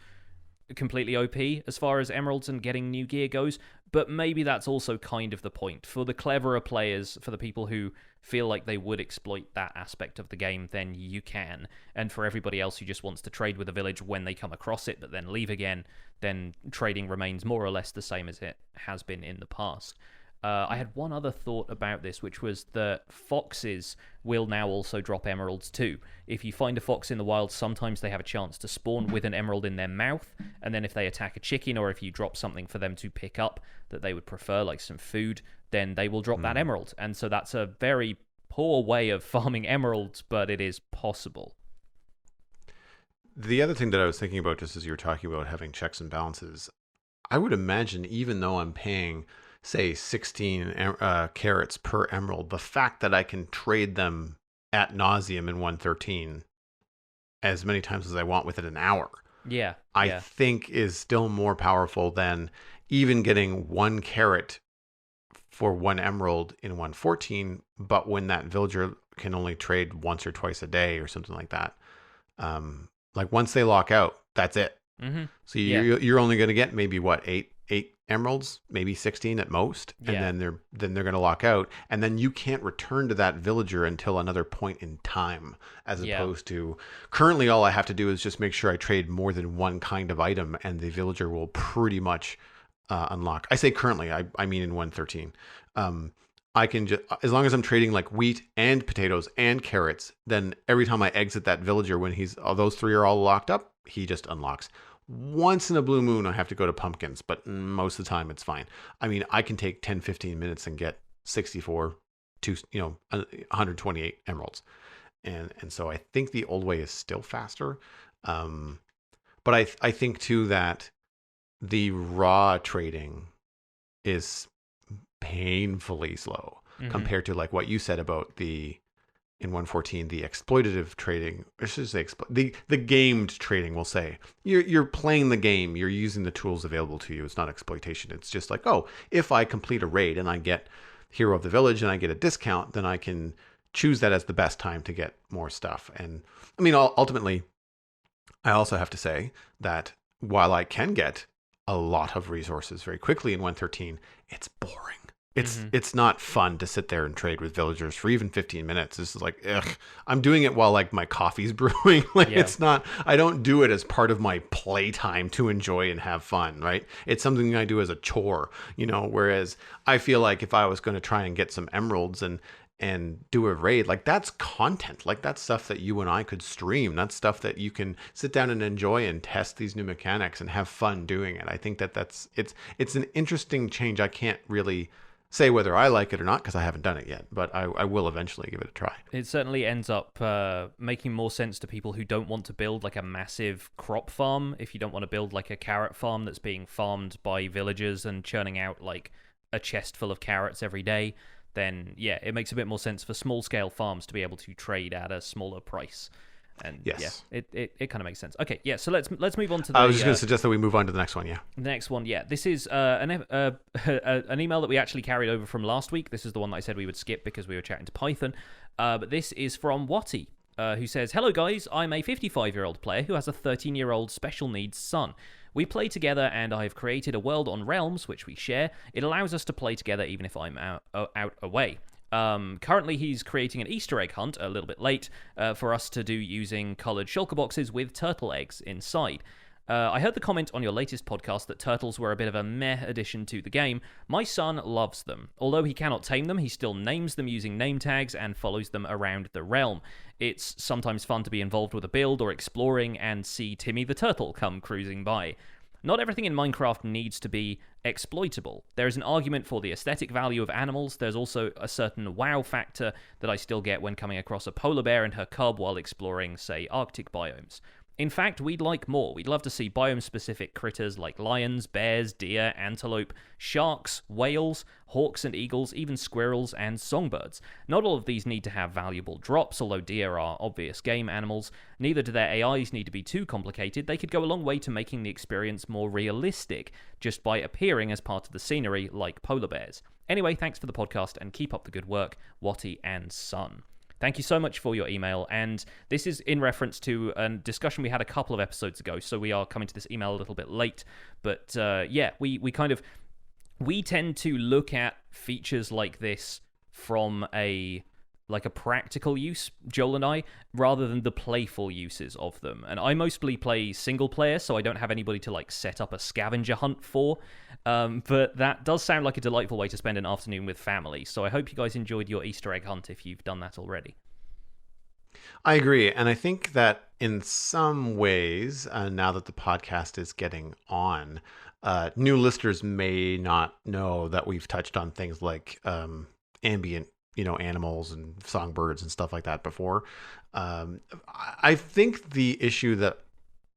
B: completely OP as far as emeralds and getting new gear goes. But maybe that's also kind of the point. For the cleverer players, for the people who feel like they would exploit that aspect of the game, then you can. And for everybody else who just wants to trade with a village when they come across it, but then leave again, then trading remains more or less the same as it has been in the past. I had one other thought about this, which was that foxes will now also drop emeralds too. If you find a fox in the wild, sometimes they have a chance to spawn with an emerald in their mouth, and then if they attack a chicken, or if you drop something for them to pick up that they would prefer, like some food, then they will drop that emerald. And so that's a very poor way of farming emeralds, but it is possible.
A: The other thing that I was thinking about, just as you were talking about having checks and balances, I would imagine even though I'm paying, say, 16 carats per emerald, the fact that I can trade them ad nauseum in 113 as many times as I want within an hour, I think is still more powerful than even getting 1 carat for 1 emerald in 114, but when that villager can only trade once or twice a day or something like that. Like once they lock out, that's it. So you're only going to get maybe what, eight emeralds, maybe 16 at most, and then they're going to lock out, and then you can't return to that villager until another point in time, as opposed to currently all I have to do is just make sure I trade more than 1 kind of item, and the villager will pretty much unlock. I say currently, I mean in 113. I can just, as long as I'm trading like wheat and potatoes and carrots, then every time I exit that villager, when those 3 are all locked up, he just unlocks. Once in a blue moon, I have to go to pumpkins, but most of the time it's fine. I mean, I can take 10, 15 minutes and get 64 to 128 emeralds. And so I think the old way is still faster. But I think too that the raw trading is painfully slow compared to like what you said about in 114, the exploitative trading, I should say the gamed trading, we'll say. You're playing the game, you're using the tools available to you. It's not exploitation. It's just like, oh, if I complete a raid and I get Hero of the Village and I get a discount, then I can choose that as the best time to get more stuff. And I mean, ultimately, I also have to say that while I can get a lot of resources very quickly in 113, it's boring. It's not fun to sit there and trade with villagers for even 15 minutes. This is like, ugh. I'm doing it while like my coffee's brewing. It's not, I don't do it as part of my playtime to enjoy and have fun, right? It's something I do as a chore, whereas I feel like if I was going to try and get some emeralds and do a raid, like that's content, like that's stuff that you and I could stream. That's stuff that you can sit down and enjoy and test these new mechanics and have fun doing it. I think that it's an interesting change. I can't really say whether I like it or not because I haven't done it yet, but I will eventually give it a try.
B: It certainly ends up making more sense to people who don't want to build like a massive crop farm. If you don't want to build like a carrot farm that's being farmed by villagers and churning out like a chest full of carrots every day, then it makes a bit more sense for small scale farms to be able to trade at a smaller price. And it kind of makes sense. Okay, so let's move on to the...
A: I was just going to suggest that we move on to the next one,
B: The next one, this is an email that we actually carried over from last week. This is the one that I said we would skip because we were chatting to Python. But this is from Watty, who says, "Hello guys, I'm a 55-year-old player who has a 13-year-old special needs son. We play together and I've created a world on Realms, which we share. It allows us to play together even if I'm out away. Currently, he's creating an Easter egg hunt, a little bit late, for us to do using coloured shulker boxes with turtle eggs inside. I heard the comment on your latest podcast that turtles were a bit of a meh addition to the game. My son loves them. Although he cannot tame them, he still names them using name tags and follows them around the realm. It's sometimes fun to be involved with a build or exploring and see Timmy the turtle come cruising by. Not everything in Minecraft needs to be exploitable. There is an argument for the aesthetic value of animals. There's also a certain wow factor that I still get when coming across a polar bear and her cub while exploring, say, Arctic biomes. In fact, we'd like more. We'd love to see biome-specific critters like lions, bears, deer, antelope, sharks, whales, hawks and eagles, even squirrels and songbirds. Not all of these need to have valuable drops, although deer are obvious game animals. Neither do their AIs need to be too complicated. They could go a long way to making the experience more realistic, just by appearing as part of the scenery like polar bears. Anyway, thanks for the podcast and keep up the good work, Watty and Son. Thank you so much for your email, and this is in reference to a discussion we had a couple of episodes ago, so we are coming to this email a little bit late, but we tend to look at features like this from a practical use, Joel and I, rather than the playful uses of them. And I mostly play single player, so I don't have anybody to set up a scavenger hunt for. But that does sound like a delightful way to spend an afternoon with family. So I hope you guys enjoyed your Easter egg hunt if you've done that already.
A: I agree. And I think that in some ways, now that the podcast is getting on, new listeners may not know that we've touched on things like ambient animals and songbirds and stuff like that before. I think the issue that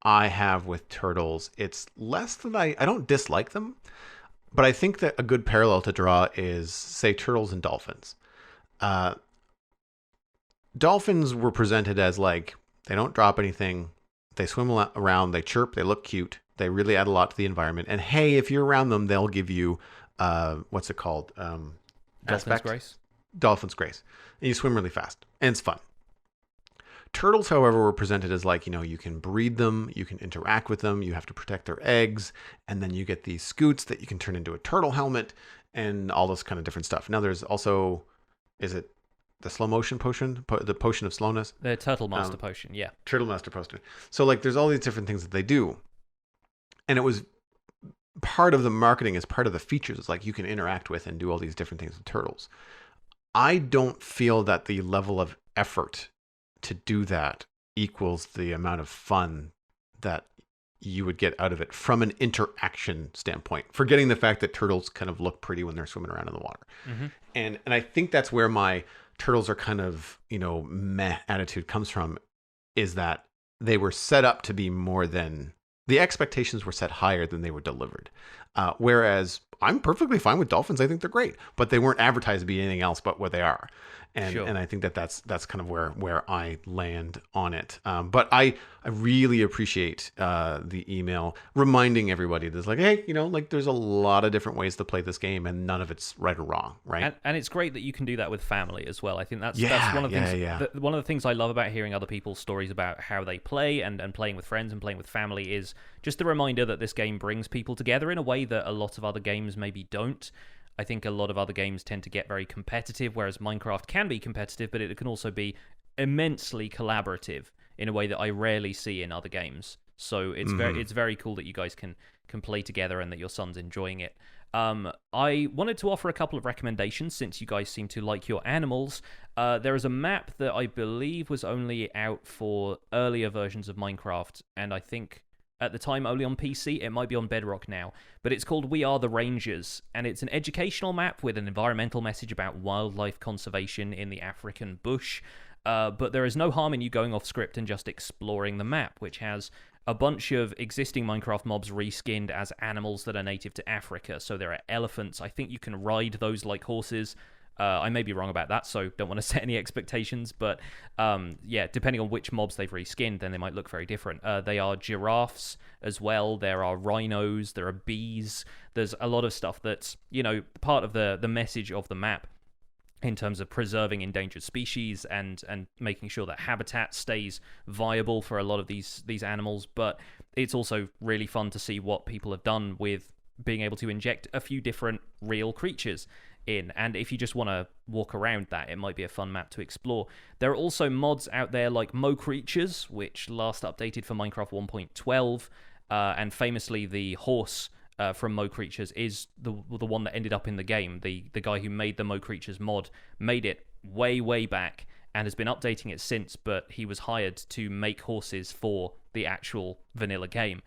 A: I have with turtles, it's less that I don't dislike them, but I think that a good parallel to draw is, say, turtles and dolphins. Dolphins were presented as they don't drop anything, they swim around, they chirp, they look cute, they really add a lot to the environment. And hey, if you're around them, they'll give you what's it called?
B: Dolphin's Grace.
A: Dolphin's Grace. And you swim really fast. And it's fun. Turtles, however, were presented as you can breed them, you can interact with them, you have to protect their eggs, and then you get these scoots that you can turn into a turtle helmet and all this kind of different stuff. Now there's also, is it the slow motion potion? The potion of slowness?
B: The Turtle Master Potion, yeah.
A: Turtle Master Potion. So there's all these different things that they do. And it was part of the marketing, as part of the features. It's you can interact with and do all these different things with turtles. I don't feel that the level of effort to do that equals the amount of fun that you would get out of it from an interaction standpoint, forgetting the fact that turtles kind of look pretty when they're swimming around in the water. Mm-hmm. And I think that's where my turtles are kind of, meh attitude comes from, is that they were set up to be more than, the expectations were set higher than they were delivered. Whereas I'm perfectly fine with dolphins. I think they're great, but they weren't advertised to be anything else but what they are. And
B: sure.
A: And I think that's kind of where I land on it. But I really appreciate the email reminding everybody that's hey, there's a lot of different ways to play this game, and none of it's right or wrong, right?
B: And it's great that you can do that with family as well. I think that's one of the things. One of the things I love about hearing other people's stories about how they play and playing with friends and playing with family is just the reminder that this game brings people together in a way that a lot of other games maybe don't. I think a lot of other games tend to get very competitive, whereas Minecraft can be competitive, but it can also be immensely collaborative in a way that I rarely see in other games. So it's very cool that you guys can play together and that your son's enjoying it. I wanted to offer a couple of recommendations since you guys seem to like your animals. There is a map that I believe was only out for earlier versions of Minecraft, and I think at the time only on PC. It might be on Bedrock now, but it's called We Are the Rangers, and it's an educational map with an environmental message about wildlife conservation in the African bush. But there is no harm in you going off script and just exploring the map, which has a bunch of existing Minecraft mobs reskinned as animals that are native to Africa. So there are elephants. I think you can ride those like horses. I may be wrong about that, so don't want to set any expectations, but depending on which mobs they've reskinned, then they might look very different. They are giraffes as well, there are rhinos, there are bees, there's a lot of stuff that's, part of the message of the map in terms of preserving endangered species and making sure that habitat stays viable for a lot of these animals, but it's also really fun to see what people have done with being able to inject a few different real creatures in. And if you just want to walk around that, it might be a fun map to explore. There are also mods out there like Mo Creatures, which last updated for Minecraft 1.12, and famously the horse from Mo Creatures is the one that ended up in the game. The guy who made the Mo Creatures mod made it way back and has been updating it since, but he was hired to make horses for the actual vanilla game.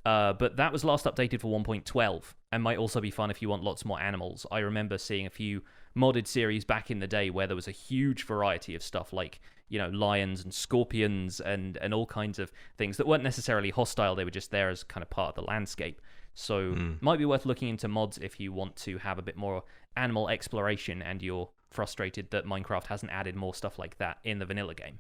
B: But that was last updated for 1.12 and might also be fun if you want lots more animals. I remember seeing a few modded series back in the day where there was a huge variety of stuff like, lions and scorpions and all kinds of things that weren't necessarily hostile. They were just there as kind of part of the landscape. So might be worth looking into mods if you want to have a bit more animal exploration and you're frustrated that Minecraft hasn't added more stuff like that in the vanilla game.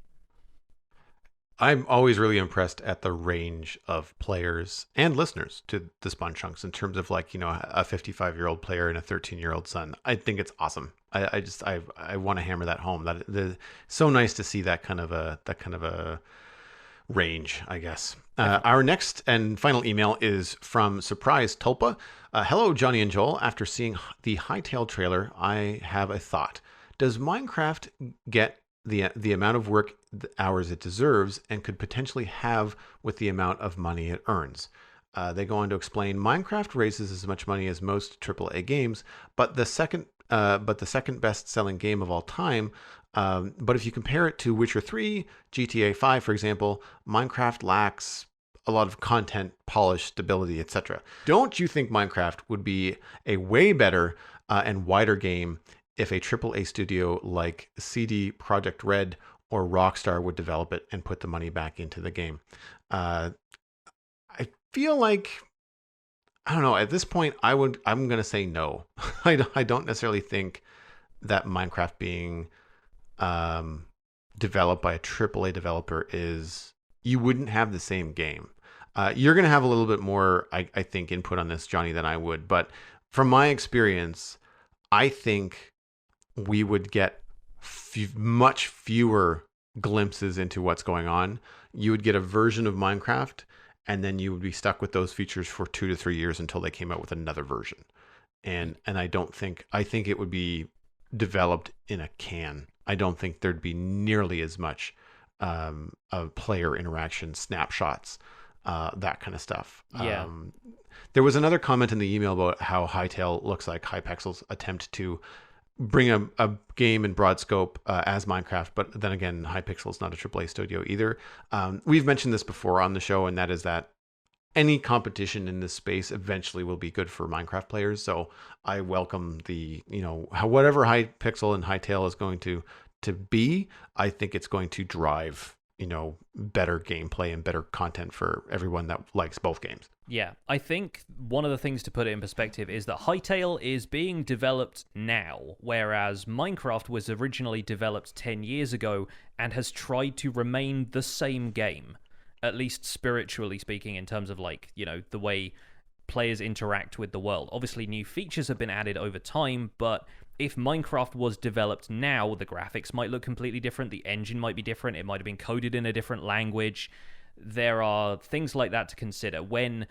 A: I'm always really impressed at the range of players and listeners to the Spawn Chunks in terms of a 55-year-old player and a 13-year-old son. I think it's awesome. I want to hammer that home. So nice to see that kind of a range, I guess. Our next and final email is from Surprise Tulpa. Hello, Johnny and Joel. After seeing the Hytale trailer, I have a thought. Does Minecraft get the amount of work hours it deserves and could potentially have with the amount of money it earns? They go on to explain Minecraft raises as much money as most AAA games, but the second best selling game of all time. But if you compare it to Witcher 3, GTA 5, for example, Minecraft lacks a lot of content, polish, stability, etc. Don't you think Minecraft would be a way better and wider game if a AAA studio like CD Projekt Red or Rockstar would develop it and put the money back into the game? I feel like, I don't know, at this point, I'm going to say no. I don't necessarily think that Minecraft being developed by a AAA developer you wouldn't have the same game. You're going to have a little bit more, I think, input on this, Johnny, than I would. But from my experience, I think we would get much fewer glimpses into what's going on. You would get a version of Minecraft, and then you would be stuck with those features for 2 to 3 years until they came out with another version. And I think it would be developed in a can. I don't think there'd be nearly as much of player interaction, snapshots, that kind of stuff.
B: Yeah.
A: There was another comment in the email about how Hytale looks like Hypixel's attempt to bring a game in broad scope as Minecraft, but then again, Hypixel's not a AAA studio either. We've mentioned this before on the show, and that is that any competition in this space eventually will be good for Minecraft players. So I welcome whatever Hypixel and Hytale is going to be. I think it's going to drive better gameplay and better content for everyone that likes both games.
B: Yeah, I think one of the things to put it in perspective is that Hytale is being developed now, whereas Minecraft was originally developed 10 years ago and has tried to remain the same game, at least spiritually speaking, in terms of the way players interact with the world. Obviously, new features have been added over time, but if Minecraft was developed now, the graphics might look completely different, the engine might be different, it might have been coded in a different language. There are things like that to consider. When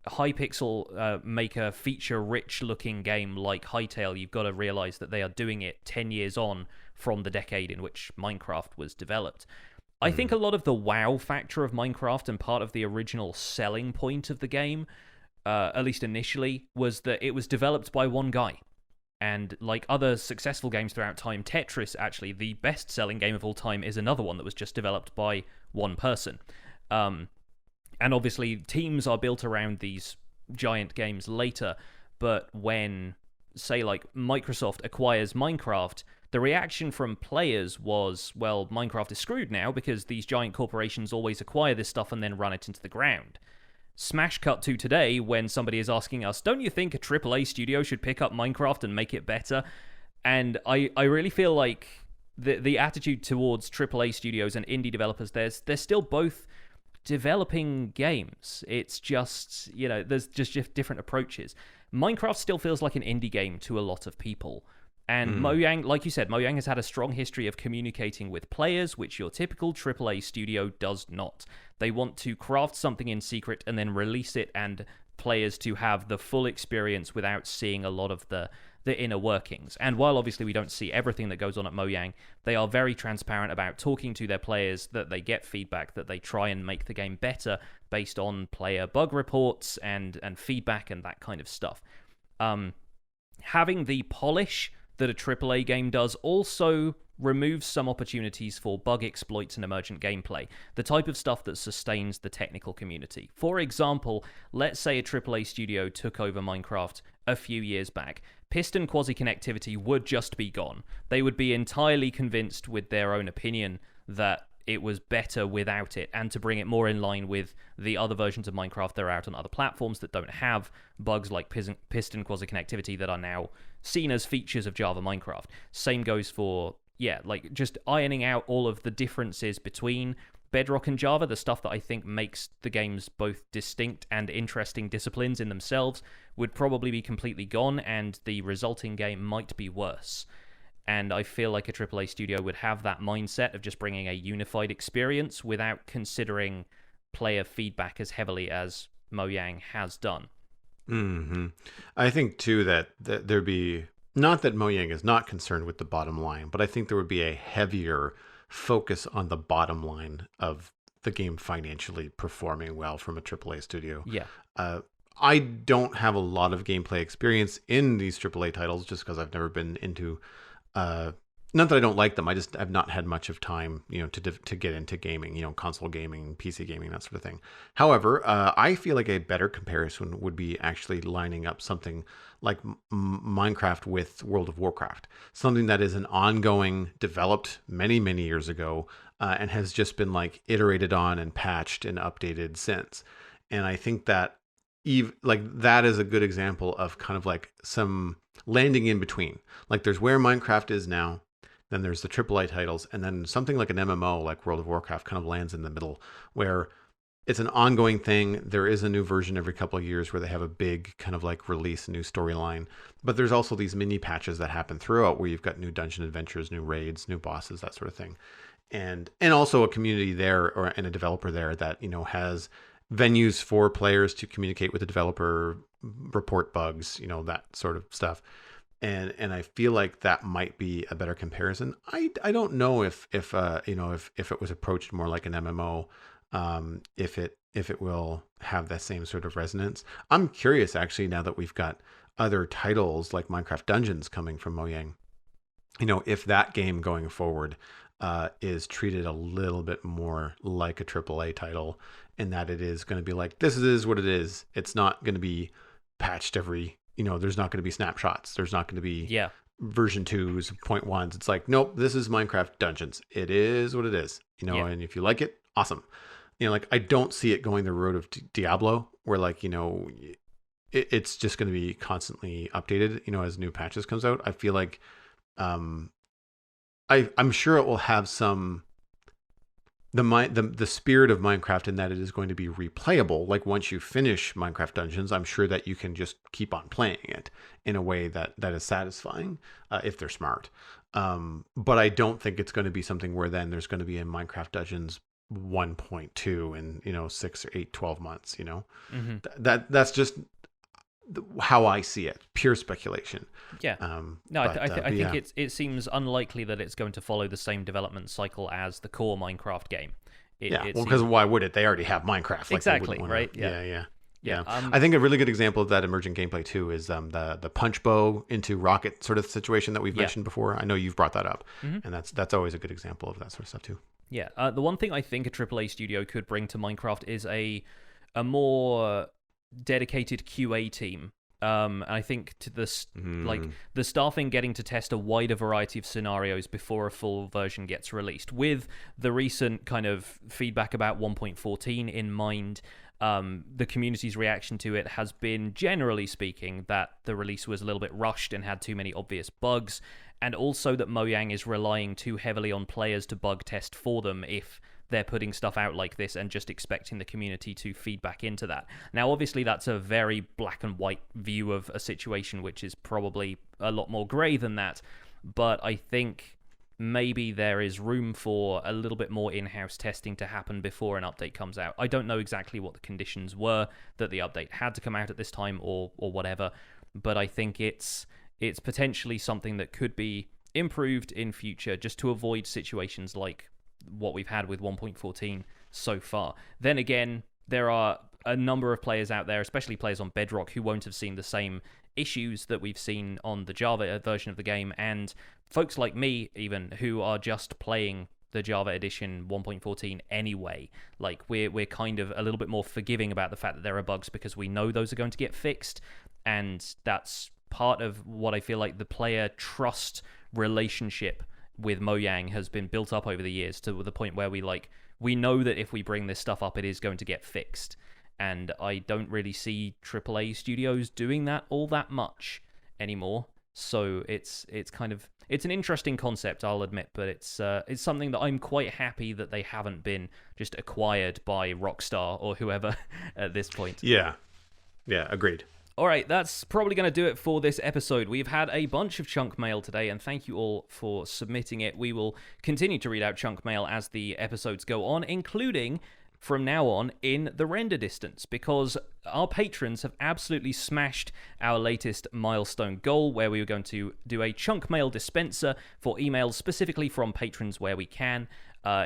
B: Hypixel make a feature-rich looking game like Hytale, you've got to realize that they are doing it 10 years on from the decade in which Minecraft was developed. I think a lot of the wow factor of Minecraft and part of the original selling point of the game, at least initially, was that it was developed by one guy. And like other successful games throughout time, Tetris, actually, the best-selling game of all time, is another one that was just developed by one person. And obviously, teams are built around these giant games later, but when, say, like Microsoft acquires Minecraft, the reaction from players was, well, Minecraft is screwed now because these giant corporations always acquire this stuff and then run it into the ground. Smash cut to today when somebody is asking us, don't you think a AAA studio should pick up Minecraft and make it better? And I really feel like the attitude towards AAA studios and indie developers, they're still both developing games. It's just, there's just different approaches. Minecraft still feels like an indie game to a lot of people. And Mojang, like you said, Mojang has had a strong history of communicating with players, which your typical AAA studio does not. They want to craft something in secret and then release it, and players to have the full experience without seeing a lot of the the inner workings. And while obviously we don't see everything that goes on at Mojang, they are very transparent about talking to their players, that they get feedback, that they try and make the game better based on player bug reports and feedback and that kind of stuff. Having the polish that a AAA game does also removes some opportunities for bug exploits and emergent gameplay, the type of stuff that sustains the technical community. For example, let's say a AAA studio took over Minecraft a few years back. Piston quasi-connectivity would just be gone. They would be entirely convinced with their own opinion that it was better without it, and to bring it more in line with the other versions of Minecraft that are out on other platforms that don't have bugs like piston quasi-connectivity that are now seen as features of Java Minecraft. Same goes for, like just ironing out all of the differences between Bedrock and Java, the stuff that I think makes the games both distinct and interesting disciplines in themselves, would probably be completely gone, and the resulting game might be worse. And I feel like a AAA studio would have that mindset of just bringing a unified experience without considering player feedback as heavily as Mojang has done.
A: Mm-hmm. I think, too, that there'd be... Not that Mojang is not concerned with the bottom line, but I think there would be a heavier focus on the bottom line of the game financially performing well from a AAA studio.
B: Yeah.
A: I don't have a lot of gameplay experience in these AAA titles just because I've never been into... not that I don't like them. I just have not had much of time, to get into gaming, console gaming, PC gaming, that sort of thing. However, I feel like a better comparison would be actually lining up something like Minecraft with World of Warcraft, something that is an ongoing, developed many, many years ago, and has just been like iterated on and patched and updated since. And I think that that is a good example of kind of like some landing in between. Like there's where Minecraft is now, then there's the AAA titles, and then something like an MMO like World of Warcraft kind of lands in the middle, where it's an ongoing thing. There is a new version every couple of years where they have a big kind of like release, new storyline. But there's also these mini patches that happen throughout where you've got new dungeon adventures, new raids, new bosses, that sort of thing. And also a community there and a developer there that, has venues for players to communicate with the developer, report bugs, that sort of stuff. And I feel like that might be a better comparison. I don't know if it was approached more like an MMO, if it will have that same sort of resonance. I'm curious actually, now that we've got other titles like Minecraft Dungeons coming from Mojang, if that game going forward is treated a little bit more like a AAA title, in that it is going to be like, this is what it is. It's not going to be patched every, there's not going to be snapshots. There's not going to be version 2s, 0.1s. It's like, nope, this is Minecraft Dungeons. It is what it is, and if you like it, awesome. Like I don't see it going the road of Diablo, where like, it's just going to be constantly updated, as new patches comes out. I feel like, I'm sure it will have some, the spirit of Minecraft, in that it is going to be replayable. Like once you finish Minecraft Dungeons, I'm sure that you can just keep on playing it in a way that is satisfying, if they're smart. But I don't think it's going to be something where then there's going to be a Minecraft Dungeons 1.2 in 6 or 8, 12 months.
B: Mm-hmm.
A: That's just how I see it. Pure speculation.
B: Yeah. I think it seems unlikely that it's going to follow the same development cycle as the core Minecraft game.
A: Because why would it? They already have Minecraft. Like,
B: exactly, right?
A: Yeah. I think a really good example of that emergent gameplay too is the punch bow into rocket sort of situation that we've mentioned before. I know you've brought that up, and that's always a good example of that sort of stuff too.
B: Yeah. The one thing I think a AAA studio could bring to Minecraft is a more dedicated QA team. I think to this, like the staffing getting to test a wider variety of scenarios before a full version gets released, with the recent kind of feedback about 1.14 in mind. The community's reaction to it has been, generally speaking, that the release was a little bit rushed and had too many obvious bugs, and also that Mojang is relying too heavily on players to bug test for them if they're putting stuff out like this and just expecting the community to feed back into that. Now, obviously, that's a very black and white view of a situation, which is probably a lot more grey than that, but I think maybe there is room for a little bit more in-house testing to happen before an update comes out. I don't know exactly what the conditions were that the update had to come out at this time or whatever, but I think it's it's potentially something that could be improved in future just to avoid situations like what we've had with 1.14 so far. Then again, there are a number of players out there, especially players on Bedrock, who won't have seen the same issues that we've seen on the Java version of the game, and folks like me even who are just playing the Java edition 1.14 anyway. Like we're kind of a little bit more forgiving about the fact that there are bugs because we know those are going to get fixed, and that's part of what I feel like the player trust relationship with Mojang has been built up over the years to the point where we know that if we bring this stuff up, it is going to get fixed. And I don't really see AAA studios doing that all that much anymore. So it's an interesting concept, I'll admit, but it's something that I'm quite happy that they haven't been just acquired by Rockstar or whoever at this point.
A: Yeah, agreed.
B: All right, that's probably going to do it for this episode. We've had a bunch of chunk mail today, and thank you all for submitting it. We will continue to read out chunk mail as the episodes go on, including from now on in the render distance, because our patrons have absolutely smashed our latest milestone goal, where we were going to do a chunk mail dispenser for emails specifically from patrons where we can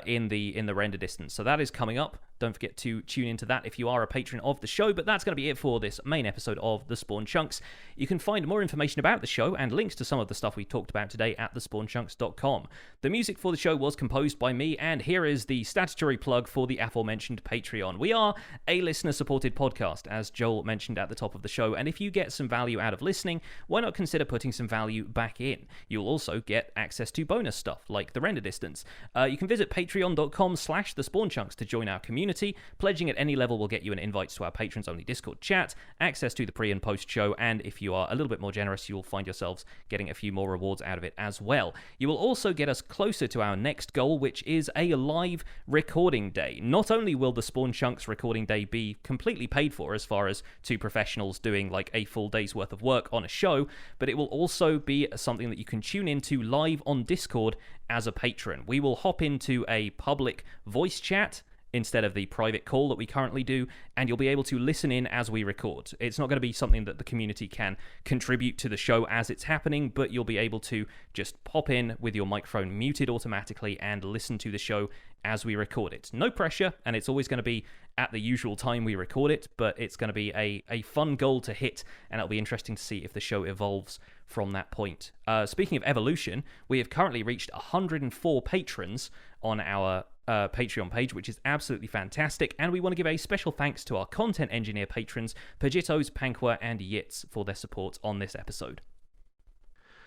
B: in the render distance. So that is coming up. Don't forget to tune into that if you are a patron of the show. But that's going to be it for this main episode of The Spawn Chunks. You can find more information about the show and links to some of the stuff we talked about today at thespawnchunks.com. The music for the show was composed by me, and here is the statutory plug for the aforementioned Patreon. We are a listener-supported podcast, as Joel mentioned at the top of the show, and if you get some value out of listening, why not consider putting some value back in? You'll also get access to bonus stuff, like the render distance. You can visit patreon.com/thespawnchunks to join our community. Pledging at any level will get you an invite to our patrons-only Discord chat, access to the pre- and post-show, and if you are a little bit more generous, you'll find yourselves getting a few more rewards out of it as well. You will also get us closer to our next goal, which is a live recording day. Not only will the Spawn Chunks recording day be completely paid for, as far as two professionals doing like a full day's worth of work on a show, but it will also be something that you can tune into live on Discord as a patron. We will hop into a public voice chat instead of the private call that we currently do, and you'll be able to listen in as we record. It's not going to be something that the community can contribute to the show as it's happening, but you'll be able to just pop in with your microphone muted automatically and listen to the show as we record it. No pressure, and it's always going to be at the usual time we record it, but it's going to be a fun goal to hit, and it'll be interesting to see if the show evolves from that point. Speaking of evolution, we have currently reached 104 patrons on our Patreon page, which is absolutely fantastic, and we want to give a special thanks to our content engineer patrons, Pajitos, Pankwa, and Yitz, for their support on this episode.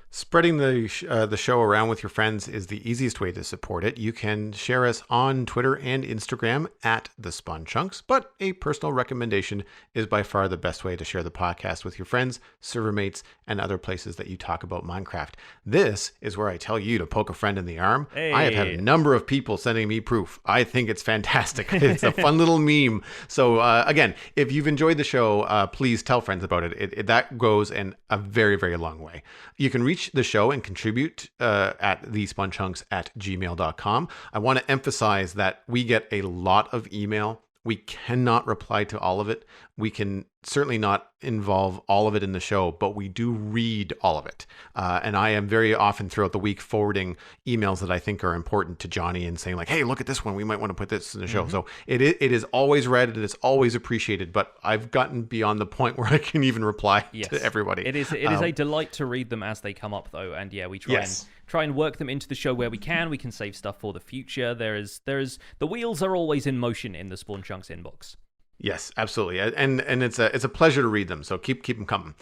A: Spreading the show around with your friends is the easiest way to support it. You can share us on Twitter and Instagram at The Spawn Chunks, but a personal recommendation is by far the best way to share the podcast with your friends, server mates, and other places that you talk about Minecraft. This is where I tell you to poke a friend in the arm.
B: Hey.
A: I have had a number of people sending me proof. I think it's fantastic. It's a fun little meme. So again, if you've enjoyed the show, please tell friends about it. That goes in a very, very long way. You can reach the show and contribute at thespawnchunks@gmail.com. I want to emphasize that we get a lot of email. We cannot reply to all of it. We can certainly not involve all of it in the show, but we do read all of it. And I am very often throughout the week forwarding emails that I think are important to Johnny and saying like, hey, look at this one. We might want to put this in the show. So it is always read and it's always appreciated, but I've gotten beyond the point where I can even reply to everybody.
B: It is a delight to read them as they come up, though. And yeah, we try and work them into the show where we can. We can save stuff for the future. The wheels are always in motion in the Spawn Chunks inbox.
A: Yes, absolutely. And it's a pleasure to read them. So keep them coming.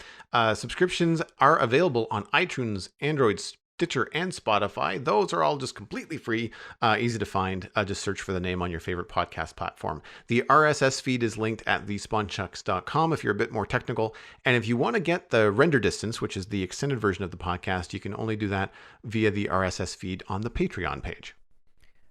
A: Subscriptions are available on iTunes, Android, Stitcher, and Spotify. Those are all just completely free, easy to find. Just search for the name on your favorite podcast platform. The RSS feed is linked at thespawnchunks.com if you're a bit more technical. And if you want to get the render distance, which is the extended version of the podcast, you can only do that via the RSS feed on the Patreon page.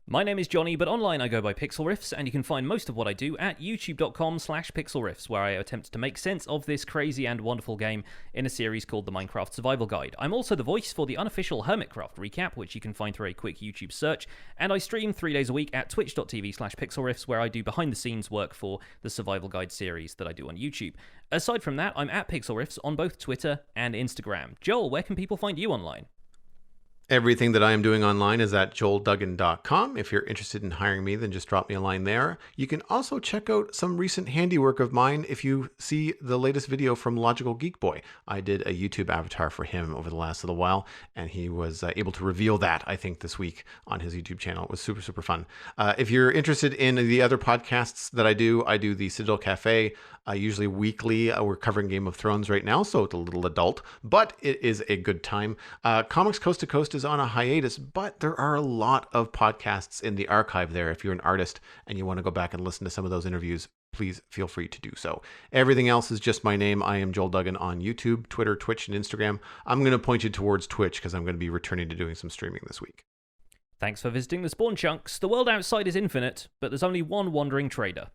B: My name is Johnny, but online I go by Pixel Riffs, and you can find most of what I do at youtube.com/pixelriffs, where I attempt to make sense of this crazy and wonderful game in a series called the Minecraft Survival Guide. I'm also the voice for the unofficial Hermitcraft recap, which you can find through a quick YouTube search, and I stream 3 days a week at twitch.tv/pixelriffs, where I do behind-the-scenes work for the Survival Guide series that I do on YouTube. Aside from that, I'm at Pixel Riffs on both Twitter and Instagram. Joel, where can people find you online?
A: Everything that I am doing online is at joelduggan.com. If you're interested in hiring me, then just drop me a line there. You can also check out some recent handiwork of mine if you see the latest video from Logical Geek Boy. I did a YouTube avatar for him over the last little while, and he was able to reveal that, I think, this week on his YouTube channel. It was super, super fun. If you're interested in the other podcasts that I do the Citadel Cafe, usually weekly. We're covering Game of Thrones right now, so it's a little adult, but it is a good time. Comics Coast to Coast is on a hiatus, but there are a lot of podcasts in the archive there. If you're an artist and you want to go back and listen to some of those interviews, please feel free to do so. Everything else is just my name. I am Joel Duggan on YouTube, Twitter, Twitch, and Instagram. I'm going to point you towards Twitch because I'm going to be returning to doing some streaming this week.
B: Thanks for visiting the Spawn Chunks. The world outside is infinite, but there's only one wandering trader.